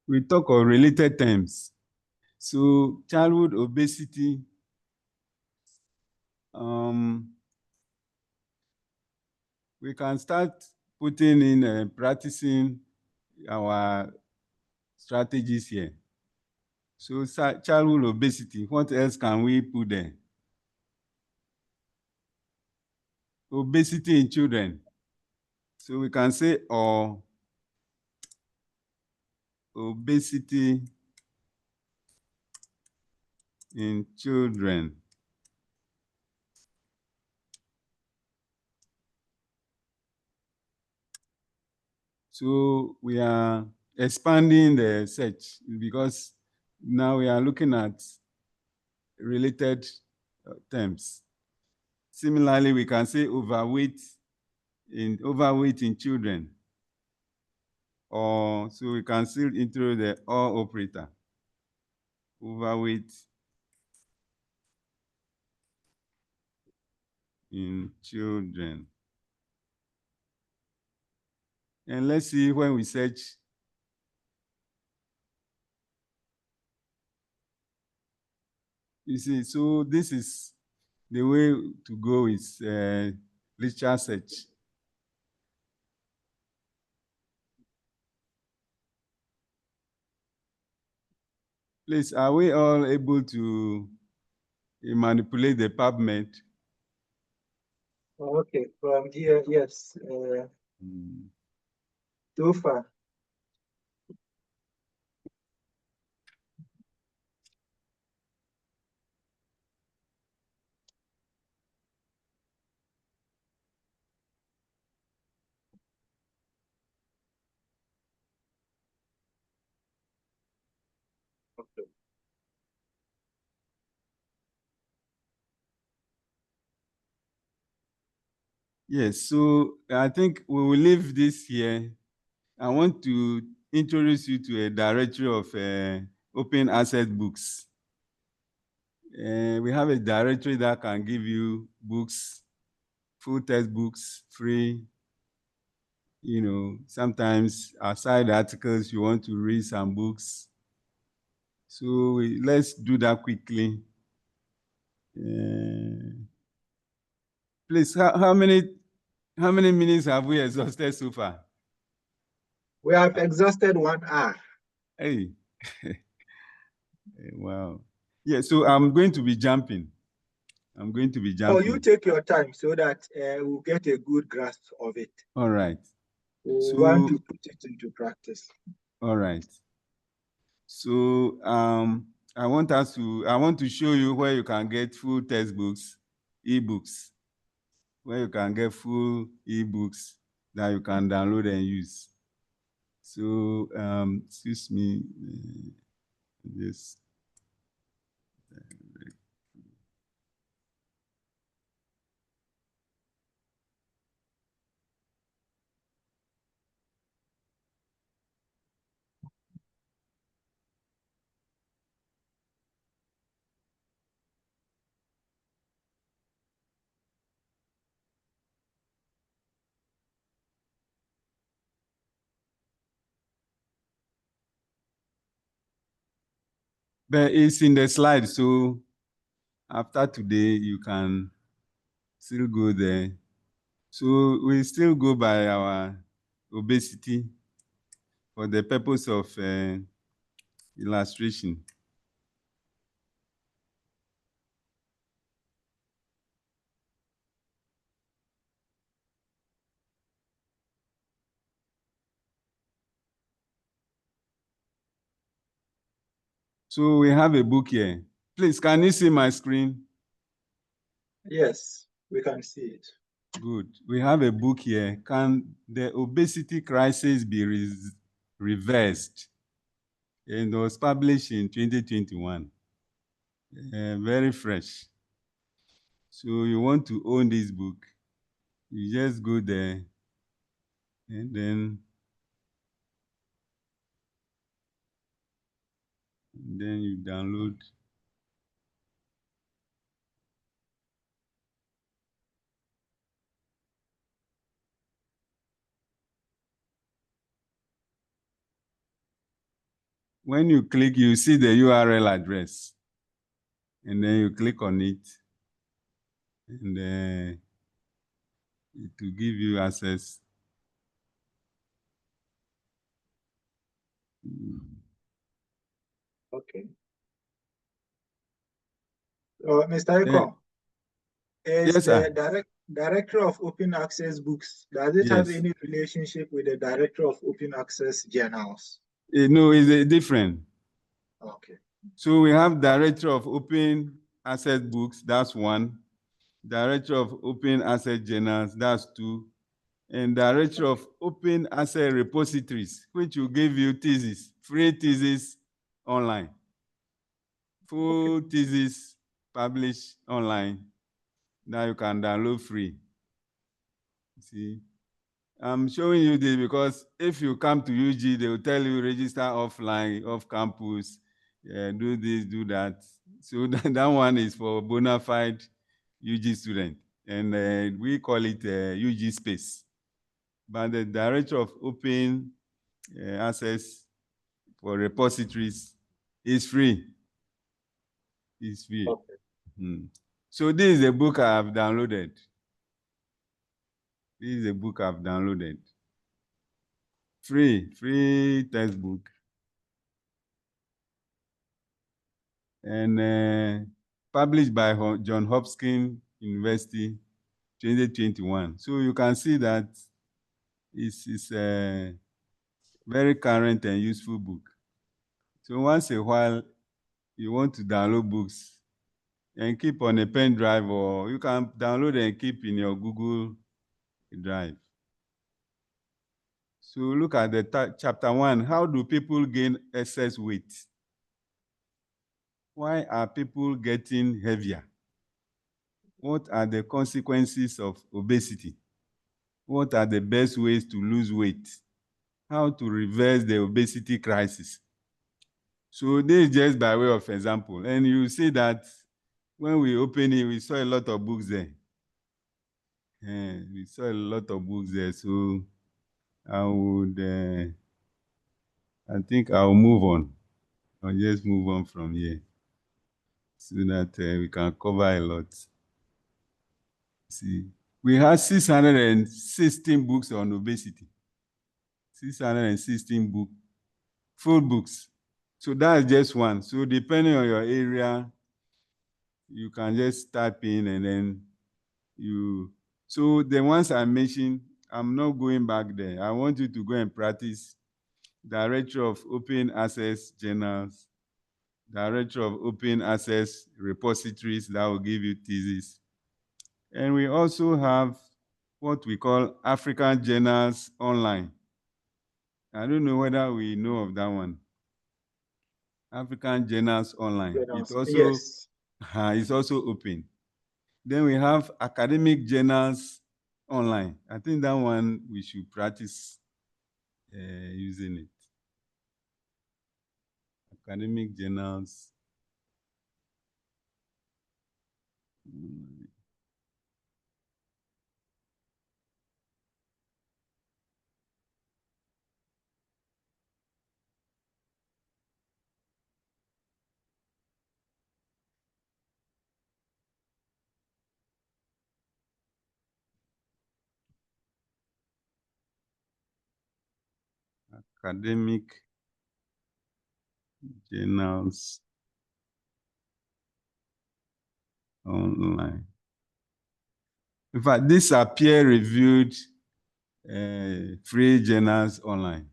we talk of related terms. So childhood obesity, we can start putting in practicing our strategies here. So childhood obesity, what else can we put there? Obesity in children. So we can say obesity in children. So we are expanding the search because now we are looking at related terms. Similarly, we can say overweight in children. Or so we can still intro the or operator. Overweight in children. And let's see when we search. You see, so this is the way to go is literature search. Please, are we all able to manipulate the PubMed? Okay, from here, yes. So far. Okay. Yes, so I think we will leave this here. I want to introduce you to a directory of open access books. We have a directory that can give you books, full textbooks, free. Sometimes aside articles, you want to read some books. So let's do that quickly. Please, how many minutes have we exhausted so far? We have exhausted 1 hour. Hey, wow. Yeah, so I'm going to be jumping. Oh, you take your time so that we'll get a good grasp of it. All right. We want to put it into practice. All right. So I want to show you where you can get full textbooks, ebooks, where you can get full ebooks that you can download and use. So excuse me, this. But it's in the slide, so after today, you can still go there. So we still go by our obesity for the purpose of illustration. So we have a book here. Please, can you see my screen? Yes, we can see it. Good. We have a book here. Can the obesity crisis be reversed? And it was published in 2021. Very fresh. So you want to own this book, you just go there and then you download. When you click, you see the URL address, and then you click on it, and it will give you access. Okay. Mr. Akrong, is Yes, the sir. director of open access books, does it have Yes. any relationship with the director of open access journals? No, it's different. Okay. So we have director of open access books, that's one. Director of open access journals, that's two. And director of open access repositories, which will give you thesis, free thesis online. Full thesis published online. Now you can download free. See, I'm showing you this because if you come to UG, they will tell you register offline, off campus, do this, do that. So that one is for bona fide UG student, and we call it UG space. But the director of open access for repositories is free. It's free. Okay. So this is a book I have downloaded. This is a book I've downloaded. Free textbook. And published by John Hopkins University, 2021. So you can see that it's a very current and useful book. So once a while, you want to download books and keep on a pen drive, or you can download and keep in your Google Drive. So look at the chapter 1. How do people gain excess weight? Why are people getting heavier? What are the consequences of obesity? What are the best ways to lose weight? How to reverse the obesity crisis? So this is just by way of example. And you see that when we open it, we saw a lot of books there. We saw a lot of books there. So I think I'll move on. I'll just move on from here so that we can cover a lot. See, we have 616 books on obesity. 616 books, full books. So that's just one. So depending on your area, you can just type in and then so the ones I mentioned, I'm not going back there. I want you to go and practice. Director of Open Access Journals, Director of Open Access Repositories, that will give you thesis. And we also have what we call African Journals Online. I don't know whether we know of that one. African Journals Online. Yes. It's also open. Then we have Academic Journals Online. I think that one we should practice using it. Academic Journals. academic journals online. In fact, these are peer-reviewed free journals online.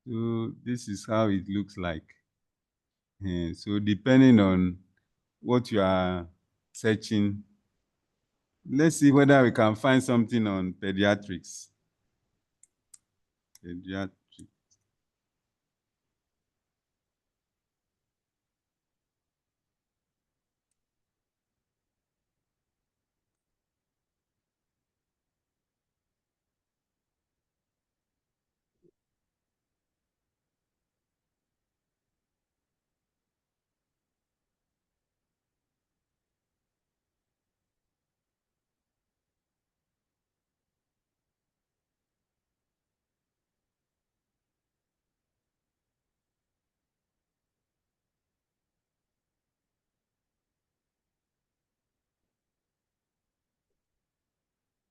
So this is how it looks like. So depending on what you are searching, let's see whether we can find something on pediatrics. Pediatrics.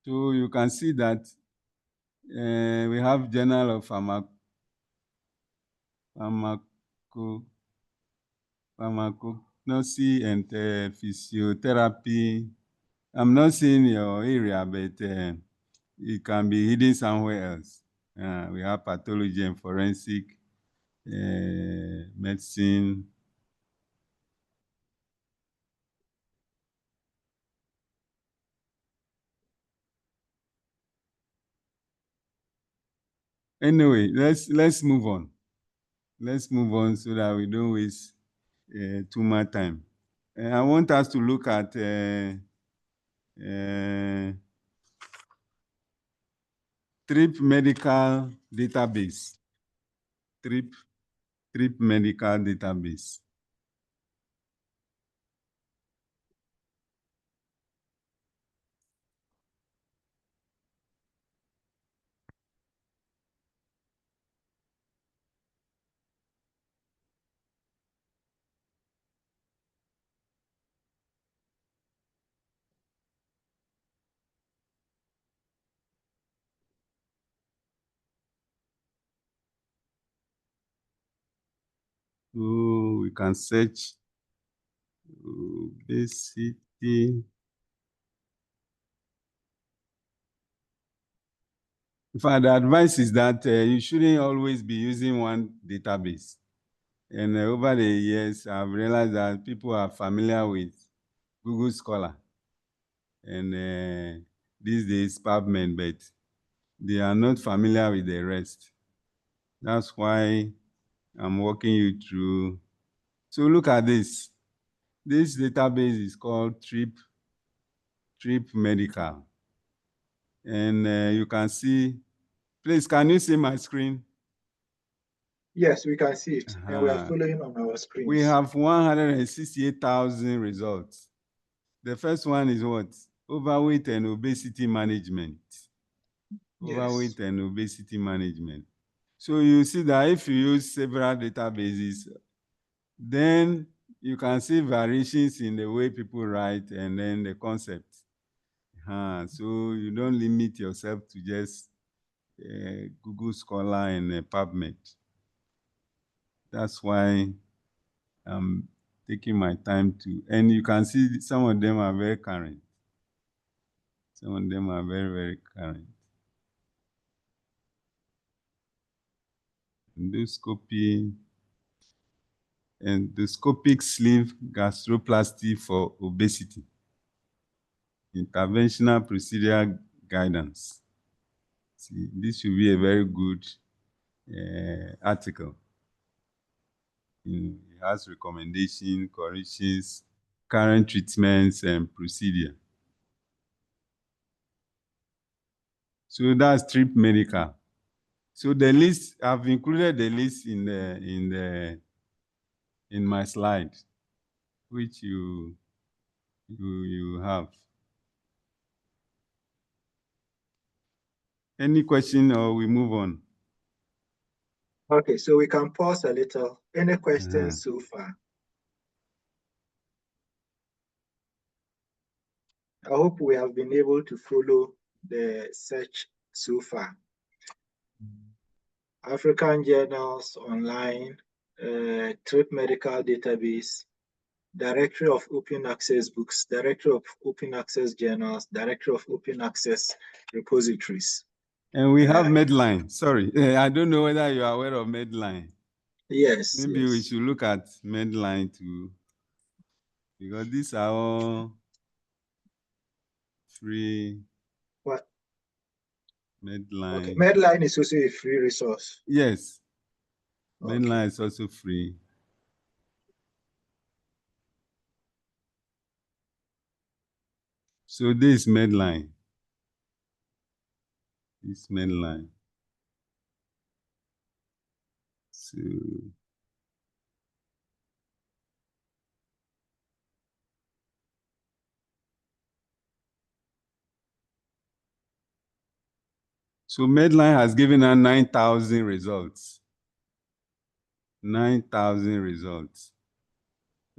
So you can see that we have Journal of Pharmacognosy and Physiotherapy. I'm not seeing your area, but it can be hidden somewhere else. We have pathology and forensic medicine. Anyway, let's move on. Let's move on so that we don't waste too much time. I want us to look at TRIP medical database. TRIP medical database. So we can search obesity. In fact, the advice is that you shouldn't always be using one database. And over the years, I've realized that people are familiar with Google Scholar and these days PubMed, but they are not familiar with the rest. That's why I'm walking you through. So look at this. This database is called TRIP Medical. And you can see, please, can you see my screen? Yes, we can see it, and we are following on our screens. We have 168,000 results. The first one is what? Overweight and obesity management. Yes. Overweight and obesity management. So you see that if you use several databases, then you can see variations in the way people write and then the concept. So you don't limit yourself to just Google Scholar and PubMed. That's why I'm taking my time to, and you can see some of them are very current. Some of them are very, very current. Endoscopic sleeve gastroplasty for obesity. Interventional procedure guidance. See, this should be a very good article. It has recommendation, corrections, current treatments, and procedure. So that's TRIP Medical. So the list, I've included the list in my slide, which you have. Any question or we move on? Okay, so we can pause a little. Any questions so far? I hope we have been able to follow the search so far. African journals online, Trip Medical Database, Directory of Open Access Books, Directory of Open Access Journals, Directory of Open Access Repositories. And we have Medline. Sorry, I don't know whether you are aware of Medline. Yes. Maybe yes. we should look at Medline too, because these are all free. What? Medline. Okay. Medline is also a free resource. Yes. Okay. Medline is also free. So this is Medline. This Medline. So Medline has given her 9,000 results. 9,000 results.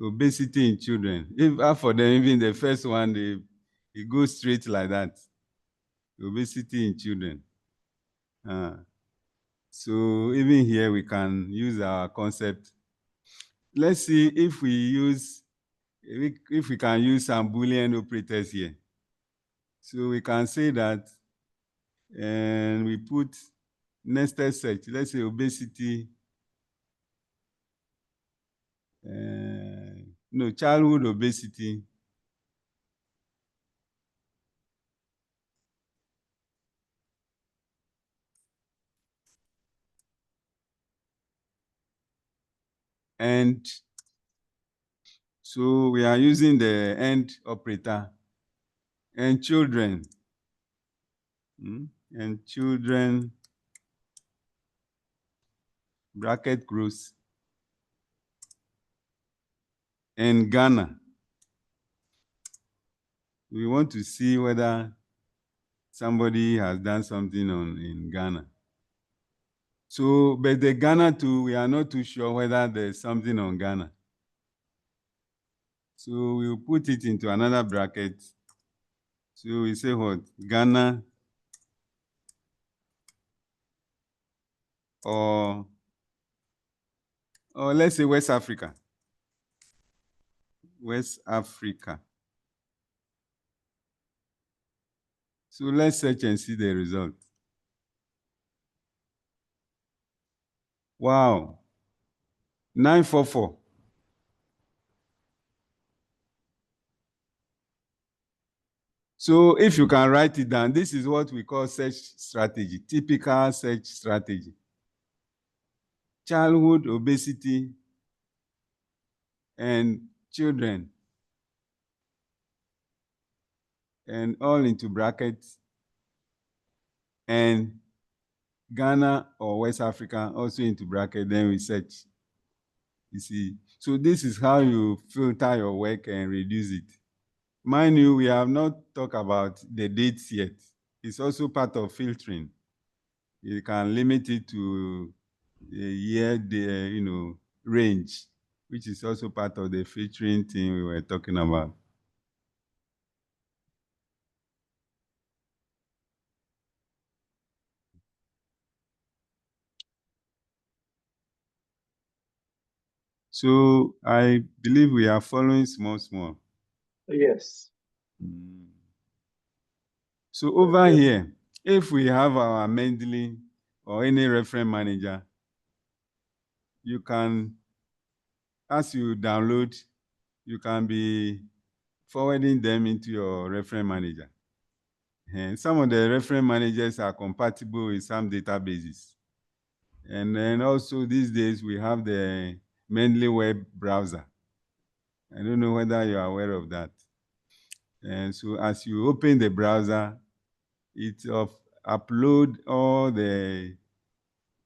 Obesity in children. If for them, even the first one, it goes straight like that. Obesity in children. So even here we can use our concept. Let's see if we can use some Boolean operators here. So we can say that, and we put nested search. Let's say obesity. No, childhood obesity. And so we are using the AND operator. And children. And children, bracket close. And Ghana. We want to see whether somebody has done something in Ghana. So, but the Ghana too, we are not too sure whether there's something on Ghana. So we'll put it into another bracket. So we say what? Ghana or let's say West Africa. West Africa. So let's search and see the result. Wow. 944. So if you can write it down, this is what we call search strategy, typical search strategy. Childhood obesity and children, and all into brackets, and Ghana or West Africa also into bracket, then we search. You see, so this is how you filter your work and reduce it. Mind you, we have not talked about the dates yet. It's also part of filtering. You can limit it to a year, range, which is also part of the filtering thing we were talking about. So I believe we are following small. Yes. So over here, if we have our Mendeley or any reference manager, you can, as you download, you can be forwarding them into your reference manager. And some of the reference managers are compatible with some databases. And then also these days we have the Mendeley web browser. I don't know whether you are aware of that. And so as you open the browser, it upload all the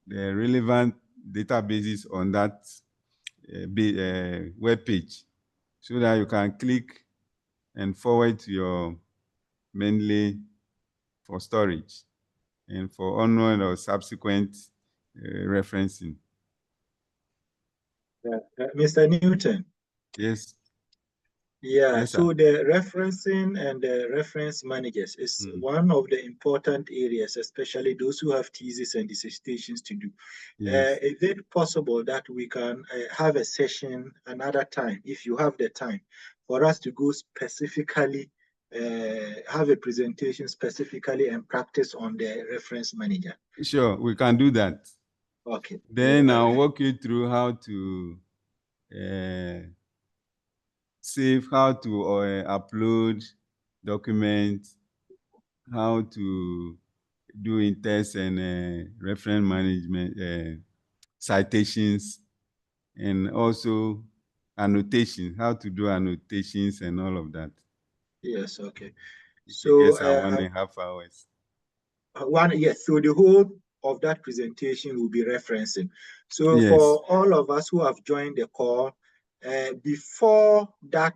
relevant databases on that web page, so that you can click and forward to your Mendeley for storage. and for onward or subsequent referencing. Mr. Newton. Yes. Yeah, Yes, so sir. the referencing and the reference managers is one of the important areas, especially those who have thesis and dissertations to do. Yes. Is it possible that we can have a session another time, if you have the time, for us to go specifically, have a presentation specifically and practice on the reference manager? Sure, we can do that. Okay. Then I'll walk you through how to save, how to upload documents, how to do in-text and reference management, citations, and also annotations, how to do annotations and all of that. Yes, okay. It So takes 1.5 hours. Yes, so the whole of that presentation will be referencing. So Yes. for all of us who have joined the call, before that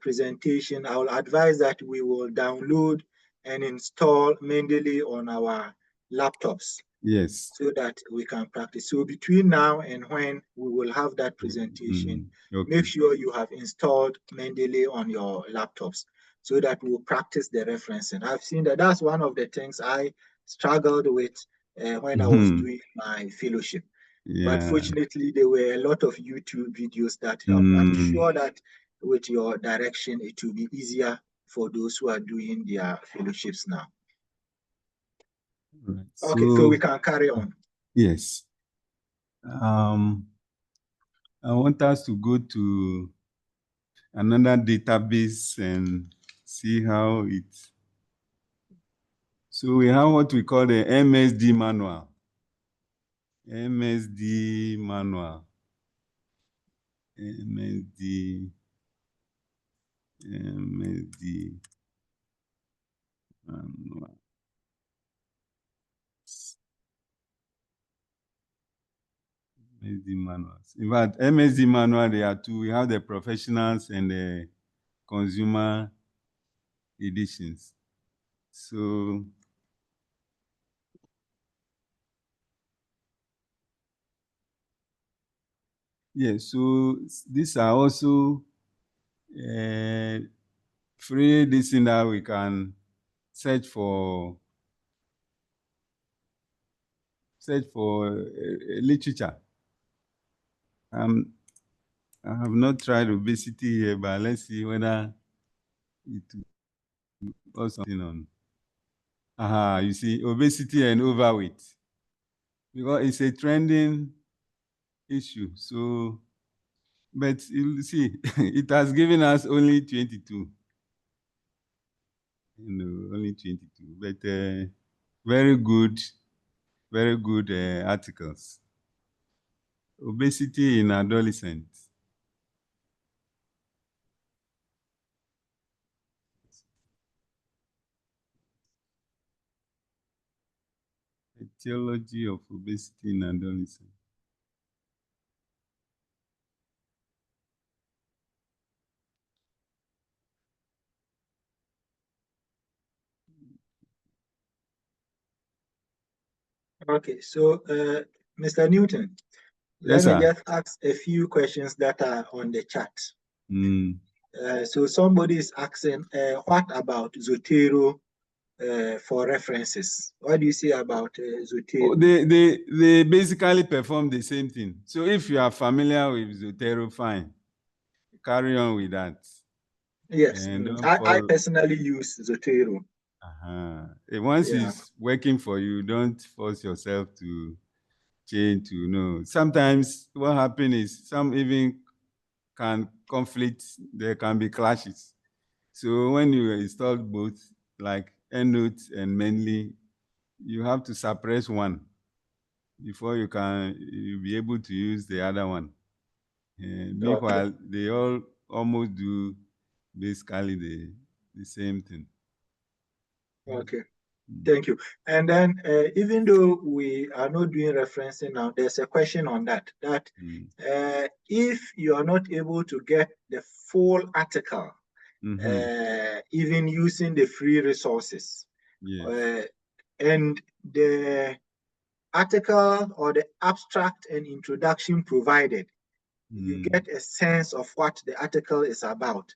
presentation, I will advise that we will download and install Mendeley on our laptops. Yes. So that we can practice. So between now and when we will have that presentation, Okay. make sure you have installed Mendeley on your laptops so that we'll practice the referencing. I've seen that that's one of the things I struggled with when I was doing my fellowship. Yeah. But fortunately, there were a lot of YouTube videos that help. I'm sure that with your direction, it will be easier for those who are doing their fellowships now. Right. Okay, so we can carry on. Yes. I want us to go to another database and see how it. So we have what we call the MSD manual. MSD manual. MSD manual. MSD manuals. In fact, MSD manual, there are two. We have the professionals and the consumer editions. So yeah, so these are also free this in that we can search for literature. I have not tried obesity here, but let's see whether it or something on. You see, obesity and overweight, because it's a trending issue. So, but you see, it has given us only 22. Only 22. But very good articles. Obesity in adolescents. Etiology of obesity in adolescents. Okay, so Mr. Newton, Yes, let me sir. just ask a few questions that are on the chat. Mm. So somebody is asking, what about Zotero for references? What do you say about Zotero? Oh, they basically perform the same thing. So if you are familiar with Zotero, fine. Carry on with that. Yes, I personally use Zotero. Once it's working for you, don't force yourself to change to know. Sometimes what happens is some even can conflict, there can be clashes. So when you install both, like EndNote and Mendeley, you have to suppress one before you'll be able to use the other one. Meanwhile, they all almost do basically the same thing. Okay, thank you. And then even though we are not doing referencing now, there's a question on that, if you are not able to get the full article, even using the free resources, yes. and the article or the abstract and introduction provided, you get a sense of what the article is about.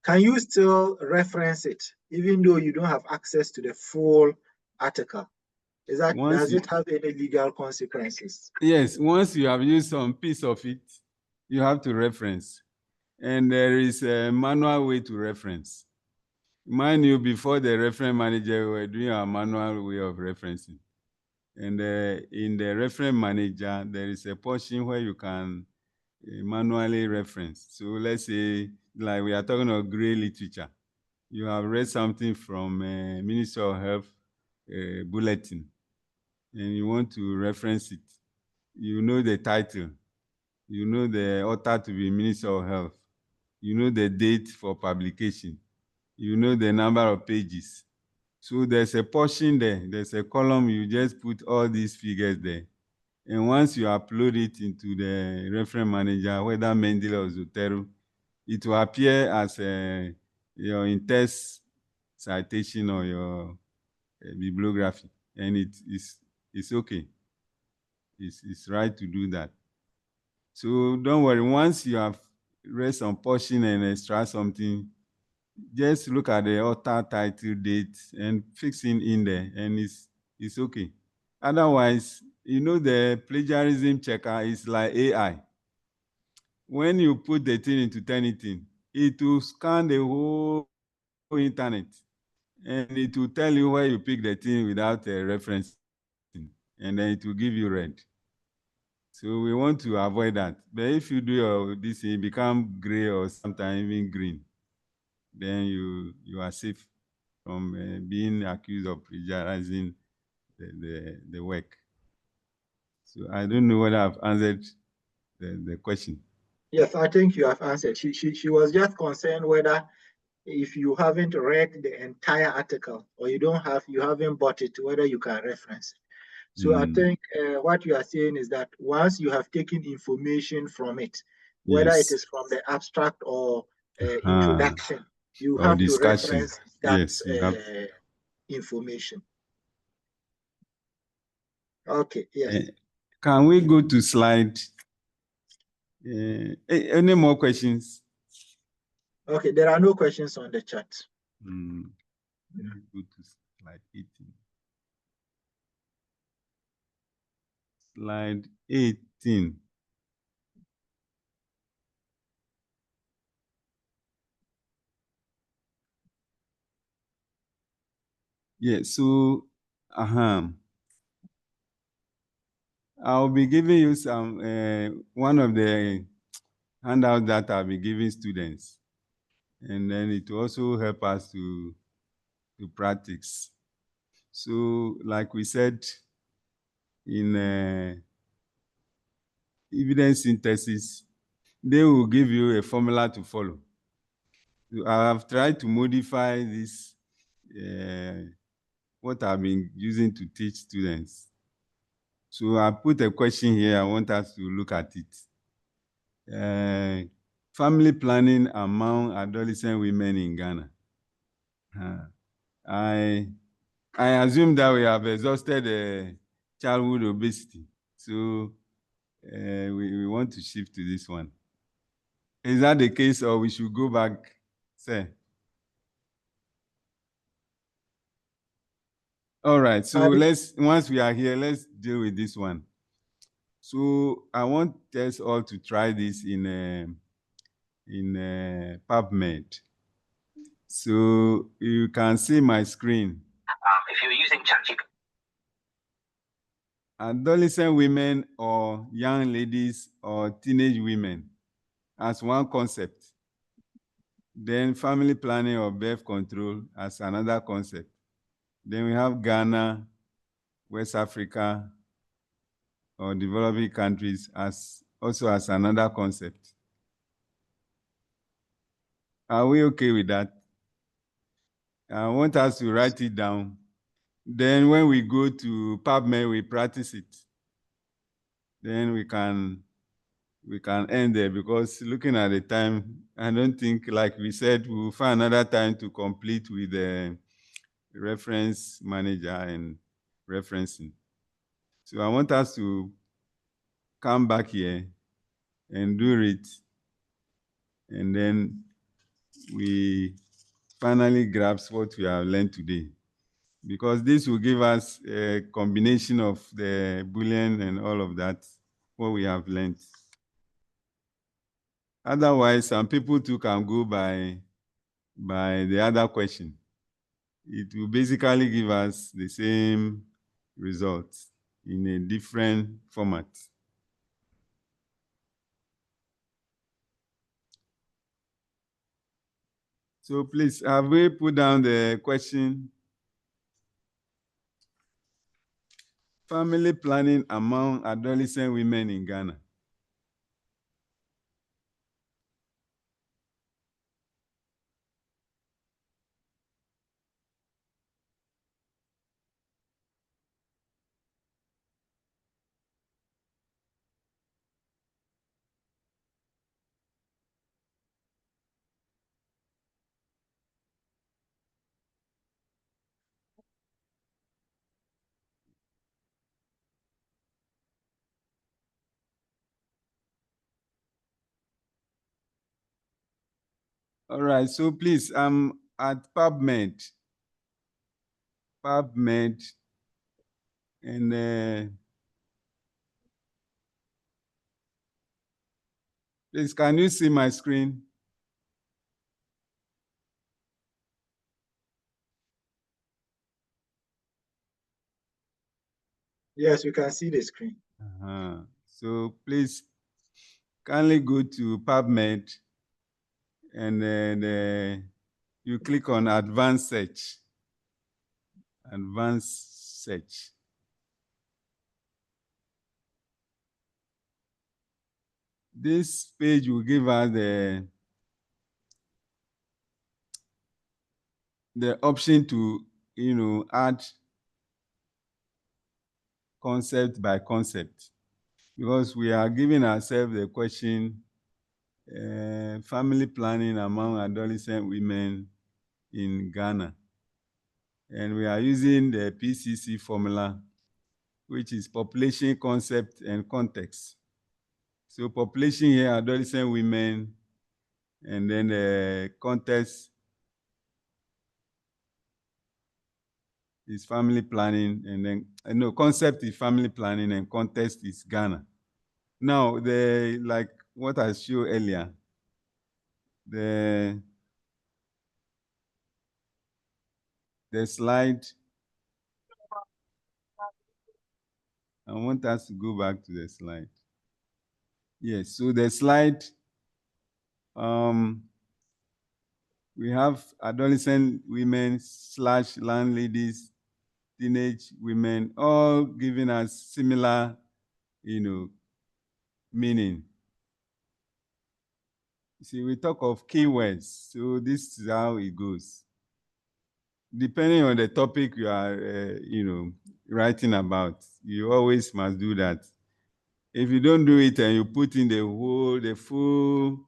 Can you still reference it, even though you don't have access to the full article? Does it have any legal consequences? Yes, once you have used some piece of it, you have to reference. And there is a manual way to reference. Mind you, before the reference manager, we were doing a manual way of referencing. And in the reference manager, there is a portion where you can manually reference. So let's say, like we are talking about gray literature. You have read something from Ministry of Health bulletin, and you want to reference it. You know the title. You know the author to be Minister of Health. You know the date for publication. You know the number of pages. So there's a portion there. There's a column. You just put all these figures there. And once you upload it into the reference manager, whether Mendeley or Zotero, it will appear as your in-text citation or your bibliography. And it's okay. It's right to do that. So don't worry, once you have read some portion and extract something, just look at the author, title, date, and fix it in there, and it's okay. Otherwise, you know, the plagiarism checker is like AI. When you put the thing into Turnitin, it will scan the whole internet, and it will tell you where you pick the thing without a reference, and then it will give you red. So we want to avoid that. But if you do this, it become gray or sometimes even green, then you are safe from being accused of plagiarizing the work. So I don't know whether I've answered the question. Yes, I think you have answered. She was just concerned whether if you haven't read the entire article or you haven't bought it, whether you can reference it. So I think what you are saying is that once you have taken information from it, whether it is from the abstract or introduction, you or have discussion. to reference that Yes, information. Okay, yes. Can we go to slide? Any more questions? Okay, there are no questions on the chat. Let me go to slide 18. Slide 18. Yeah, so I'll be giving you some one of the handouts that I'll be giving students, and then it will also help us to practice. So, like we said, in evidence synthesis, they will give you a formula to follow. So I have tried to modify this, what I've been using to teach students. So I put a question here. I want us to look at it. Family planning among adolescent women in Ghana. I assume that we have exhausted childhood obesity. So we want to shift to this one. Is that the case, or we should go back, sir? All right, so once we are here, let's deal with this one. So I want us all to try this in PubMed. So you can see my screen. If you're using ChatGPT. Adolescent women or young ladies or teenage women as one concept. Then family planning or birth control as another concept. Then we have Ghana, West Africa, or developing countries as another concept. Are we okay with that? I want us to write it down. Then when we go to PubMed, we practice it. Then we can end there, because looking at the time, I don't think, like we said, we'll find another time to complete with the reference manager and referencing. So I want us to come back here and do it, and then we finally grasp what we have learned today, because this will give us a combination of the Boolean and all of that, what we have learned. Otherwise, some people too can go by the other question. It will basically give us the same results in a different format. So please, have we put down the question? Family planning among adolescent women in Ghana. All right, so please, I'm at PubMed, and please, can you see my screen? Yes, you can see the screen. So please, kindly go to PubMed, and then you click on Advanced Search. Advanced Search. This page will give us the option to, add concept by concept, because we are giving ourselves the question, family planning among adolescent women in Ghana. And we are using the PCC formula, which is population, concept, and context. So population here, adolescent women, and then the context is family planning, and then concept is family planning, and context is Ghana. Now, like what I showed earlier, the slide, I want us to go back to the slide. Yes, so the slide, we have adolescent women / landladies, teenage women, all giving us similar, meaning. See, we talk of keywords, so this is how it goes. Depending on the topic you are, writing about, you always must do that. If you don't do it and you put in the full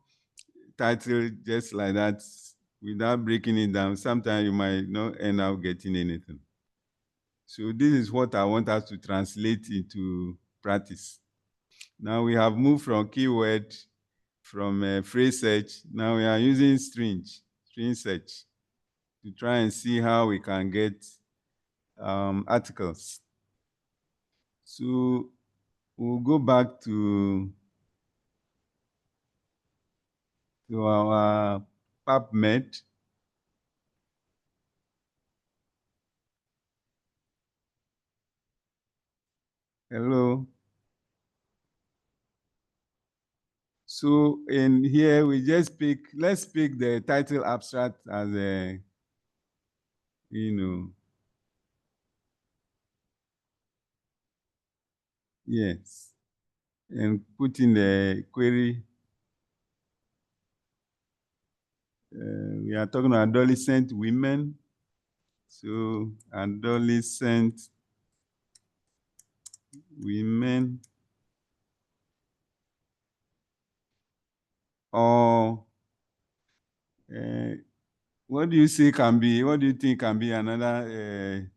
title just like that, without breaking it down, sometimes you might not end up getting anything. So this is what I want us to translate into practice. Now we have moved from keyword, from phrase search. Now we are using string search to try and see how we can get articles. So we'll go back to our PubMed. Hello. So in here, we just let's pick the title abstract as a, yes, and put in the query. We are talking about adolescent women. So adolescent women, or what do you think can be another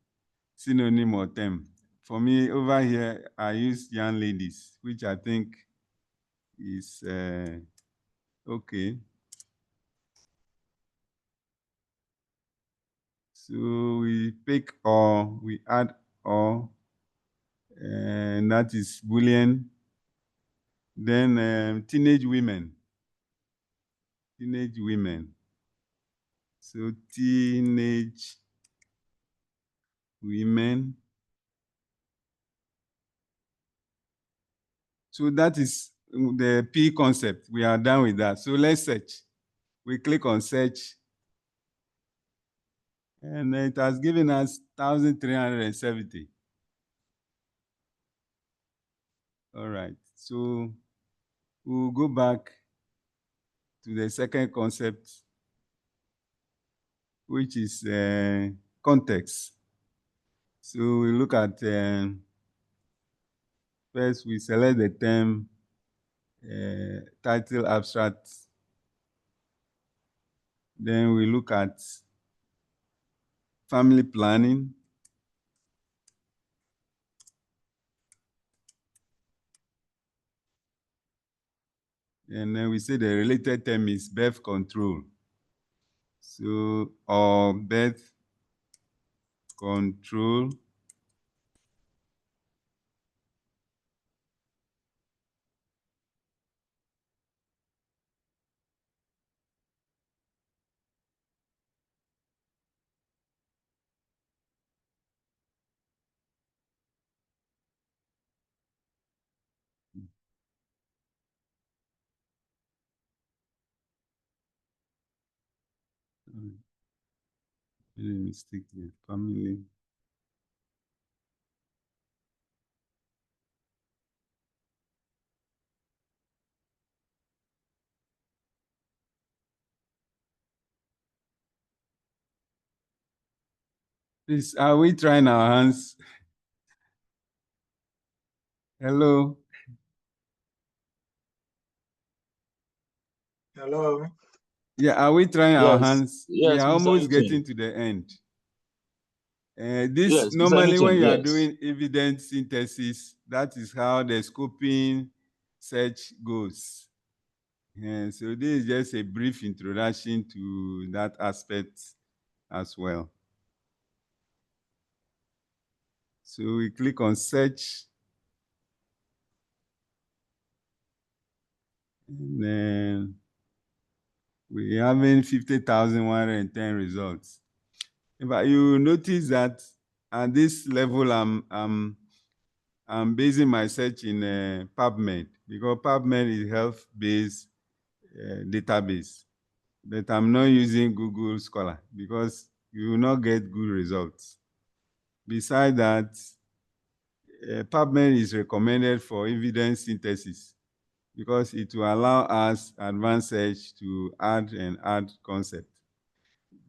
synonym or term? for me, over here, I use young ladies, which I think is okay. So we pick or, we add or, and that is Boolean. Then teenage women. Teenage women. So teenage women. So that is the P concept. We are done with that. So let's search. We click on search. And it has given us 1,370. All right. So we'll go back to the second concept, which is context. So we look at, first we select the term, title, abstract. Then we look at family planning. And then we say the related term is birth control. So, or birth control. Any mistake here, family. Please, are we trying our hands? Hello? Hello. Yeah, are we trying our Yes, hands? We yes, are Mr. almost Eaton. getting to the end. This Yes, Mr. normally when Eaton, you are yes. doing evidence synthesis, that is how the scoping search goes. So this is just a brief introduction to that aspect as well. So we click on search. And then we having 50,110 results. But you notice that at this level, I'm basing my search in PubMed, because PubMed is health-based database. But I'm not using Google Scholar because you will not get good results. Besides that, PubMed is recommended for evidence synthesis because it will allow us advanced search to add and add concept.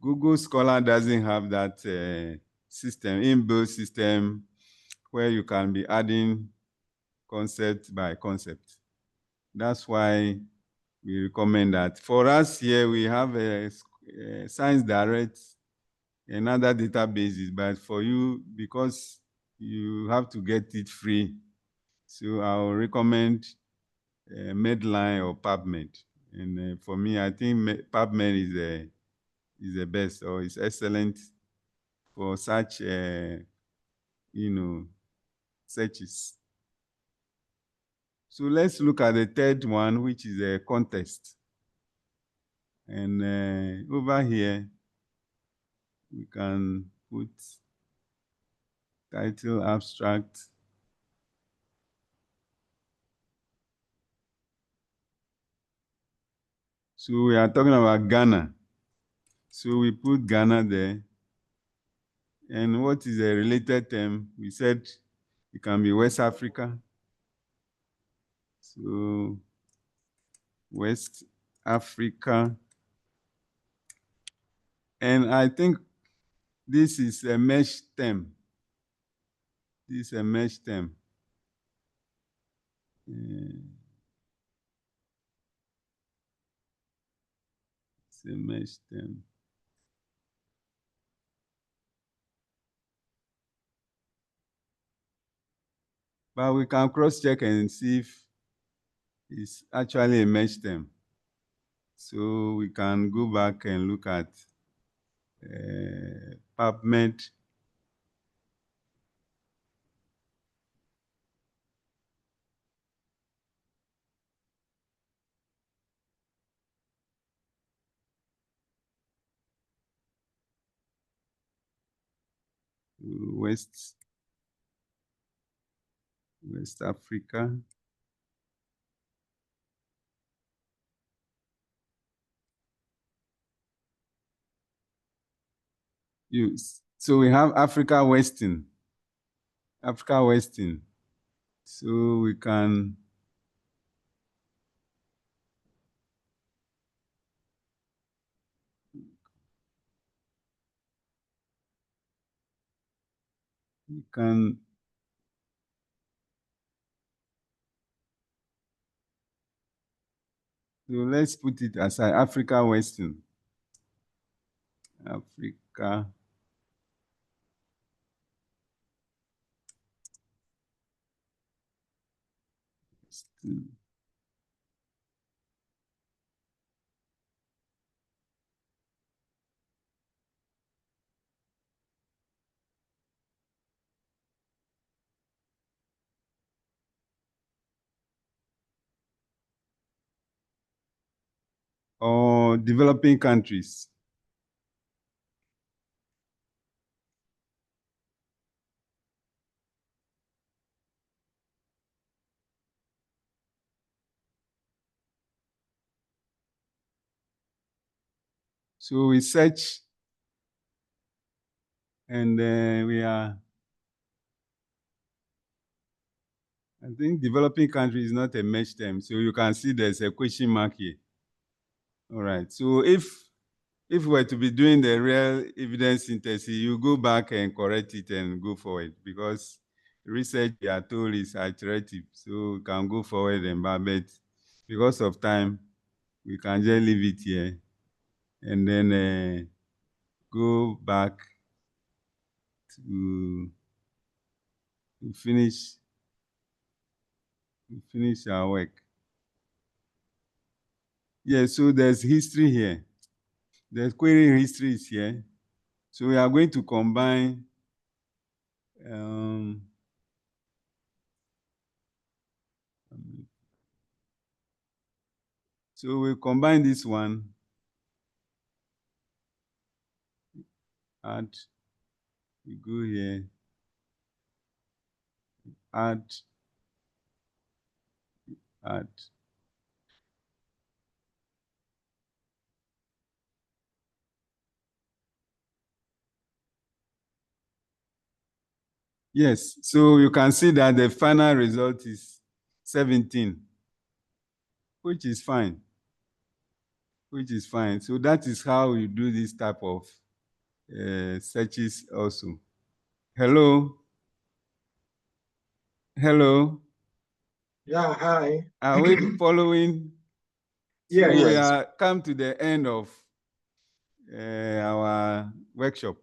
Google Scholar doesn't have that system, inbuilt system, where you can be adding concept by concept. That's why we recommend that. For us here, we have a Science Direct and other databases, but for you, because you have to get it free, so I'll recommend Medline or PubMed. And for me, I think PubMed is the best, or is excellent for such, searches. So let's look at the third one, which is a context. And over here, we can put title, abstract. So we are talking about Ghana. So we put Ghana there. And what is a related term? We said it can be West Africa. So West Africa. And I think this is a mesh term. This is a mesh term. It's a mesh term. but we can cross-check and see if it's actually a match term. So we can go back and look at PubMed. West Africa. So we have Africa Western. So we can so let's put it aside. Africa Western. Africa. Western. Or developing countries. So we search, and we are, I think developing countries is not a match term. So you can see there's a question mark here. All right. So if we were to be doing the real evidence synthesis, you go back and correct it and go forward, because research, we are told, is iterative. So we can go forward and back, but because of time, we can just leave it here and then go back to finish our work. Yeah, so there's history here. The query history is here. So we are going to combine so we combine this one, add, we go here, add. Yes, so you can see that the final result is 17, which is fine. So that is how you do this type of searches also. Hello? Yeah, hi. Are we following? So Yeah, we yes. are come to the end of our workshop,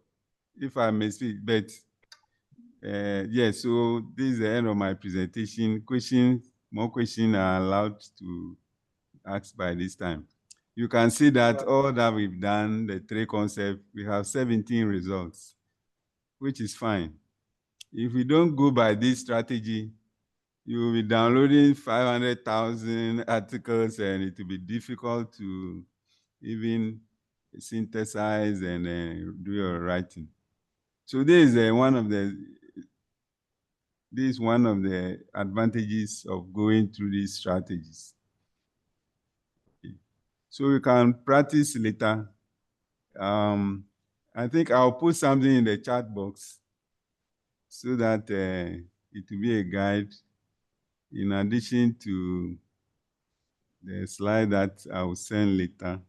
if I may speak, but yes, so this is the end of my presentation. More questions are allowed to ask by this time. You can see that all that we've done, the 3 concepts, we have 17 results, which is fine. If we don't go by this strategy, you will be downloading 500,000 articles and it will be difficult to even synthesize and do your writing. So this is one of the advantages of going through these strategies. Okay. So you can practice later. I think I'll put something in the chat box so that it will be a guide in addition to the slide that I will send later.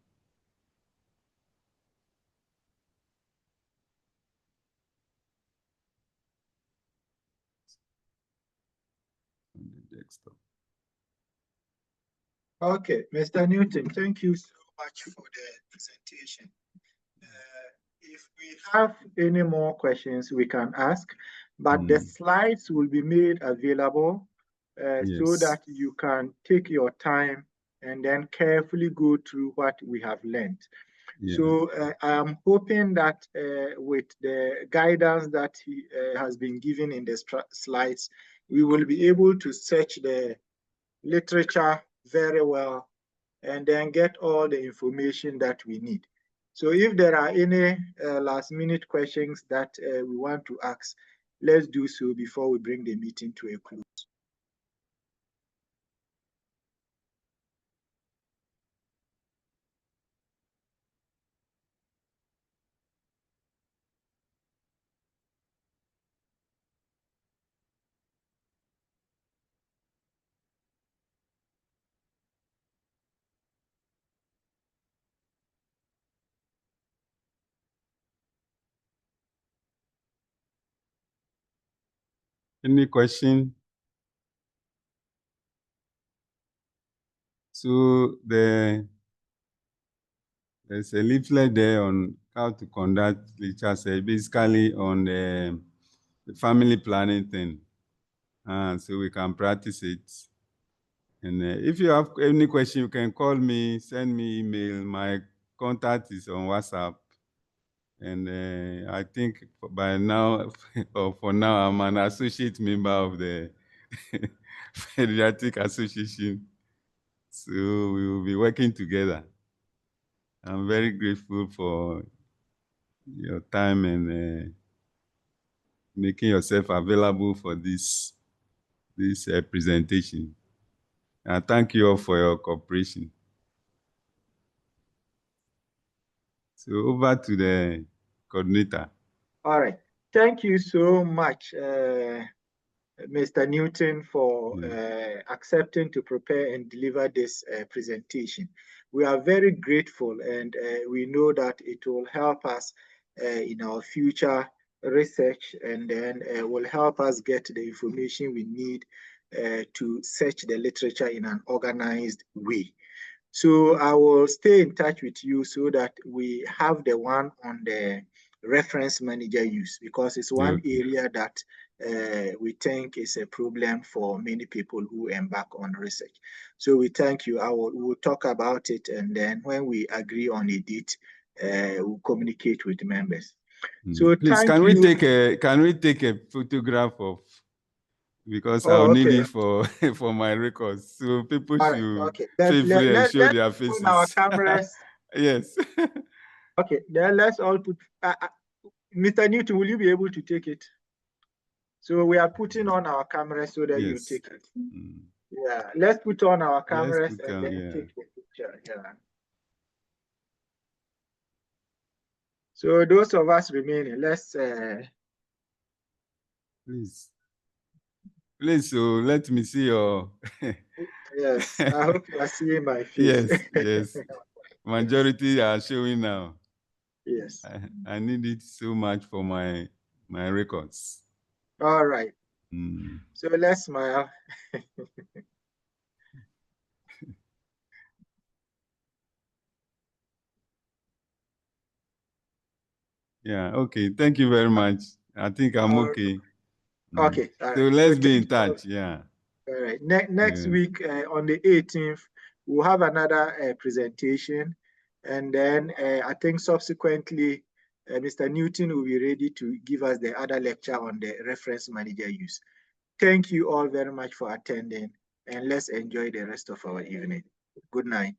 On the desktop. Okay, Mr. Newton, thank you so much for the presentation. If we have any more questions we can ask, but the slides will be made available so that you can take your time and then carefully go through what we have learned. Yeah. So I am hoping that with the guidance that has been given in the slides, we will be able to search the literature very well and then get all the information that we need. So if there are any last minute questions that we want to ask, let's do so before we bring the meeting to a close. Any question? So there's a leaflet there on how to conduct literature, basically on the family planning thing. So we can practice it. And if you have any question, you can call me, send me email. My contact is on WhatsApp. And I think by now, or for now, I'm an associate member of the Paediatric Association. So we will be working together. I'm very grateful for your time and making yourself available for this presentation. And thank you all for your cooperation. So over to the coordinator. All right. Thank you so much, Mr. Newton, for accepting to prepare and deliver this presentation. We are very grateful, and we know that it will help us in our future research, and then will help us get the information we need to search the literature in an organized way. So I will stay in touch with you so that we have the one on the reference manager use, because it's one area that we think is a problem for many people who embark on research. So we thank you. We'll talk about it, and then when we agree on a date, we'll communicate with the members. So please, can we take a photograph of, because I'll need it for my records. So people should feel free and show their faces. On our cameras. Yes. Okay, then let's all put. Mr. Newton, will you be able to take it? So we are putting on our cameras so that you take it. Yeah, let's put on our cameras and then take the picture. Yeah. So those of us remaining, let's. Please, so let me see your. Yes, I hope you are seeing my face. Yes. Majority are showing now. Yes. I need it so much for my records. All right. So let's smile. Yeah, okay. Thank you very much. I think I'm okay. Okay. All right. So let's be in touch. Yeah. All right. Next week on the 18th, we'll have another presentation. And then I think subsequently, Mr. Newton will be ready to give us the other lecture on the reference manager use. Thank you all very much for attending, and let's enjoy the rest of our evening. Good night.